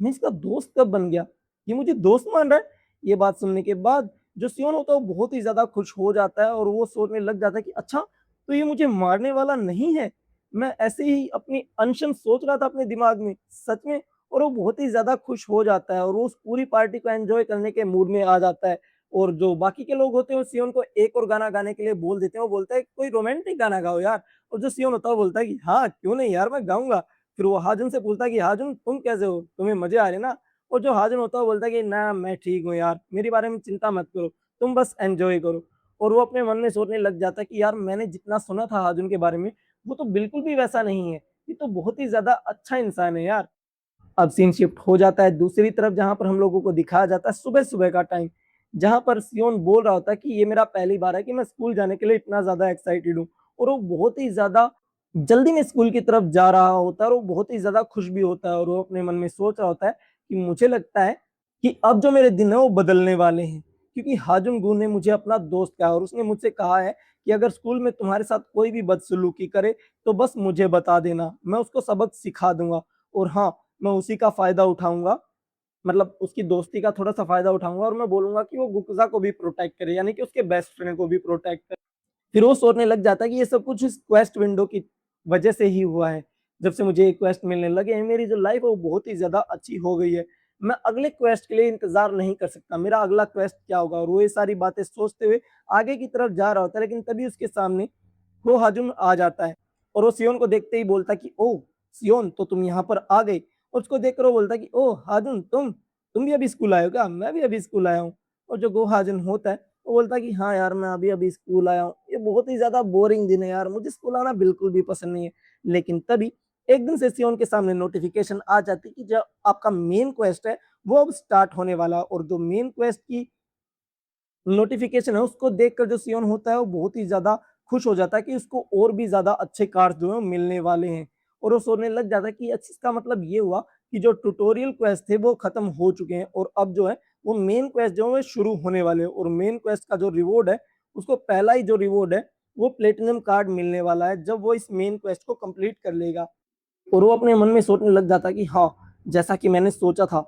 मैं इसका दोस्त कब बन गया? ये मुझे दोस्त मान रहा है। ये बात सुनने के बाद जो सियोन होता है वो बहुत ही ज़्यादा खुश हो जाता है और वो सोचने लग जाता है कि अच्छा, तो ये मुझे मारने वाला नहीं है। मैं ऐसे ही अपनी अनशन सोच रहा था अपने दिमाग में, सच में। और वो बहुत ही ज़्यादा खुश हो जाता है और वो उस पूरी पार्टी को एन्जॉय करने के मूड में आ जाता है। और जो बाकी के लोग होते हैं वो सियोन को एक और गाना गाने के लिए बोल देते हैं। वो बोलता है कोई रोमांटिक गाना गाओ यार। और जो सियोन होता है वो बोलता है कि हाँ, क्यों नहीं यार, मैं गाऊँगा। फिर वो हाजुन से पूछता है कि हाजुन तुम कैसे हो? तुम्हें मज़े आ रहे हैं ना? और जो हाजिर होता है वो बोलता है कि ना मैं ठीक हूँ यार, मेरे बारे में चिंता मत करो, तुम बस एन्जॉय करो। और वो अपने मन में सोचने लग जाता है कि यार मैंने जितना सुना था हाजुन के बारे में, वो तो बिल्कुल भी वैसा नहीं है। ये तो बहुत ही ज़्यादा अच्छा इंसान है यार। अब सीन शिफ्ट हो जाता है दूसरी तरफ जहाँ पर हम लोगों को दिखाया जाता है सुबह-सुबह का टाइम, जहाँ पर सियोन बोल रहा होता है कि ये मेरा पहली बार है कि मैं स्कूल जाने के लिए इतना ज़्यादा एक्साइटेड हूँ। और वो बहुत ही ज़्यादा जल्दी में स्कूल की तरफ जा रहा होता है और वो बहुत ही ज़्यादा खुश भी होता है और वो अपने मन में सोच रहा होता है कि मुझे लगता है कि अब जो मेरे दिन हैं वो बदलने वाले हैं। क्योंकि हाजुन गू ने मुझे अपना दोस्त कहा और उसने मुझसे कहा है कि अगर स्कूल में तुम्हारे साथ कोई भी बदसलूकी करे तो बस मुझे बता देना, मैं उसको सबक सिखा दूँगा। और हाँ, मैं उसी का फ़ायदा उठाऊँगा, मतलब उसकी दोस्ती का थोड़ा-सा फ़ायदा उठाऊँगा और मैं बोलूँगा कि वो गुकज़ा को भी प्रोटेक्ट करे, यानी कि उसके बेस्ट फ्रेंड को भी प्रोटेक्ट करे। फिर वो सोचने लग जाता है कि ये सब कुछ इस क्वेस्ट विंडो की वजह से ही हुआ है। जब से मुझे ये क्वेस्ट मिलने लगे हैं, मेरी जो लाइफ़ है वो बहुत ही ज़्यादा अच्छी हो गई है। मैं अगले क्वेस्ट के लिए इंतज़ार नहीं कर सकता, मेरा अगला क्वेस्ट क्या होगा? और वो ये सारी बातें सोचते हुए आगे की तरफ जा रहा होता है, लेकिन तभी उसके सामने वो हाजुन आ जाता है और वो सियोन को देखते ही बोलता है कि ओह! सियोन, तो तुम यहाँ पर आ गई। और उसको देखकर वो बोलता है कि ओह! हाजुन, तुम भी अभी स्कूल आए हो क्या? मैं भी अभी स्कूल आया हूँ। और जो गो हाजुन होता है वो बोलता है कि हाँ यार, मैं अभी-अभी स्कूल आया हूँ। ये बहुत ही ज़्यादा बोरिंग दिन है यार, मुझे स्कूल आना बिल्कुल भी पसंद नहीं है। लेकिन तभी एक दिन से सियोन के सामने नोटिफ़िकेशन आ जाती है कि जो आपका मेन क्वेस्ट है वो अब स्टार्ट होने वाला है। और जो मेन क्वेस्ट की नोटिफ़िकेशन है उसको देखकर जो सियोन होता है वो बहुत ही ज़्यादा खुश हो जाता है कि उसको और भी ज़्यादा अच्छे कार्ड्स जो हैं वो मिलने वाले हैं। और वो सोचने लग जाता है कि अच्छा, इसका मतलब ये हुआ कि जो ट्यूटोरियल क्वेस्ट थे वो खत्म हो चुके हैं और अब जो है वो मेन क्वेस्ट जो है शुरू होने वाले हैं। और मेन क्वेस्ट का जो रिवॉर्ड है, उसको पहला ही जो रिवॉर्ड है वो प्लेटिनम कार्ड मिलने वाला है जब वो इस मेन क्वेस्ट को कंप्लीट कर लेगा। और वो अपने मन में सोचने लग जाता है कि हाँ, जैसा कि मैंने सोचा था,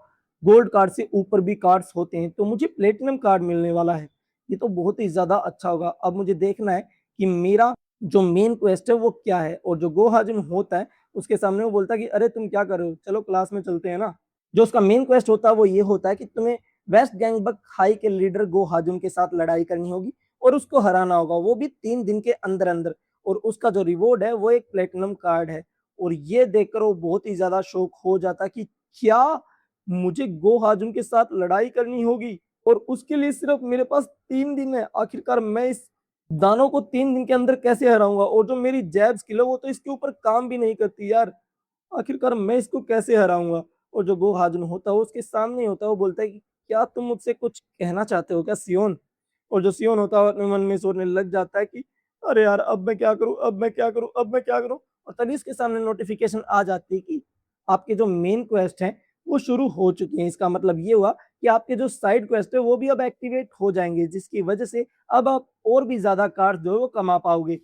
गोल्ड कार्ड से ऊपर भी कार्ड्स होते हैं, तो मुझे प्लेटिनम कार्ड मिलने वाला है। ये तो बहुत ही ज़्यादा अच्छा होगा। अब मुझे देखना है कि मेरा जो मेन क्वेस्ट है वो क्या है? और जो गो हाजिन होता है, उसके सामने वो बोलता है कि अरे तुम क्या कर रहे हो? चलो क्लास में चलते हैं ना। जो उसका मेन क्वेस्ट होता है वो ये होता है कि तुम्हें वेस्ट गैंगबक हाई के लीडर गो हाजुन के साथ लड़ाई करनी होगी और उसको हराना होगा, वो भी 3 दिन के अंदर-अंदर। और उसका जो रिवॉर्ड है वो एक प्लेटिनम कार्ड है। और ये देखकर वो बहुत ही ज़्यादा शॉक हो जाता कि क्या मुझे गो हाजुन के साथ लड़ाई करनी होगी और उसके लिए सिर्फ मेरे पास 3 दिन है। आखिरकार मैं इस दानव को 3 दिन के अंदर कैसे हराऊँगा? और जो मेरी जैब स्किल है वो तो इसके ऊपर काम भी नहीं करती यार। आखिरकार मैं इसको कैसे हराऊँगा? और जो गो हाजुन होता है वो उसके सामने ही होता है, वो बोलता है कि क्या तुम मुझसे कुछ कहना चाहते हो क्या सियोन? और जो सियोन होता है वो अपने मन में सोचने लग जाता है कि अरे यार, अब मैं क्या करूँ? अब मैं क्या करूँ? अब मैं क्या करूँ? और तभी उसके सामने नोटिफ़िकेशन आ जाती है कि आपके जो मेन क्वेस्ट हैं, वो शुरू हो चुके हैं। इसका मतलब ये हुआ कि आपके जो साइड क्वेस्ट है, वो भी अब एक्टिवेट हो जाएँगे, जिसकी वजह से अब आप और भी ज़्यादा कार्ड्स जो है वो कमा पाओगे।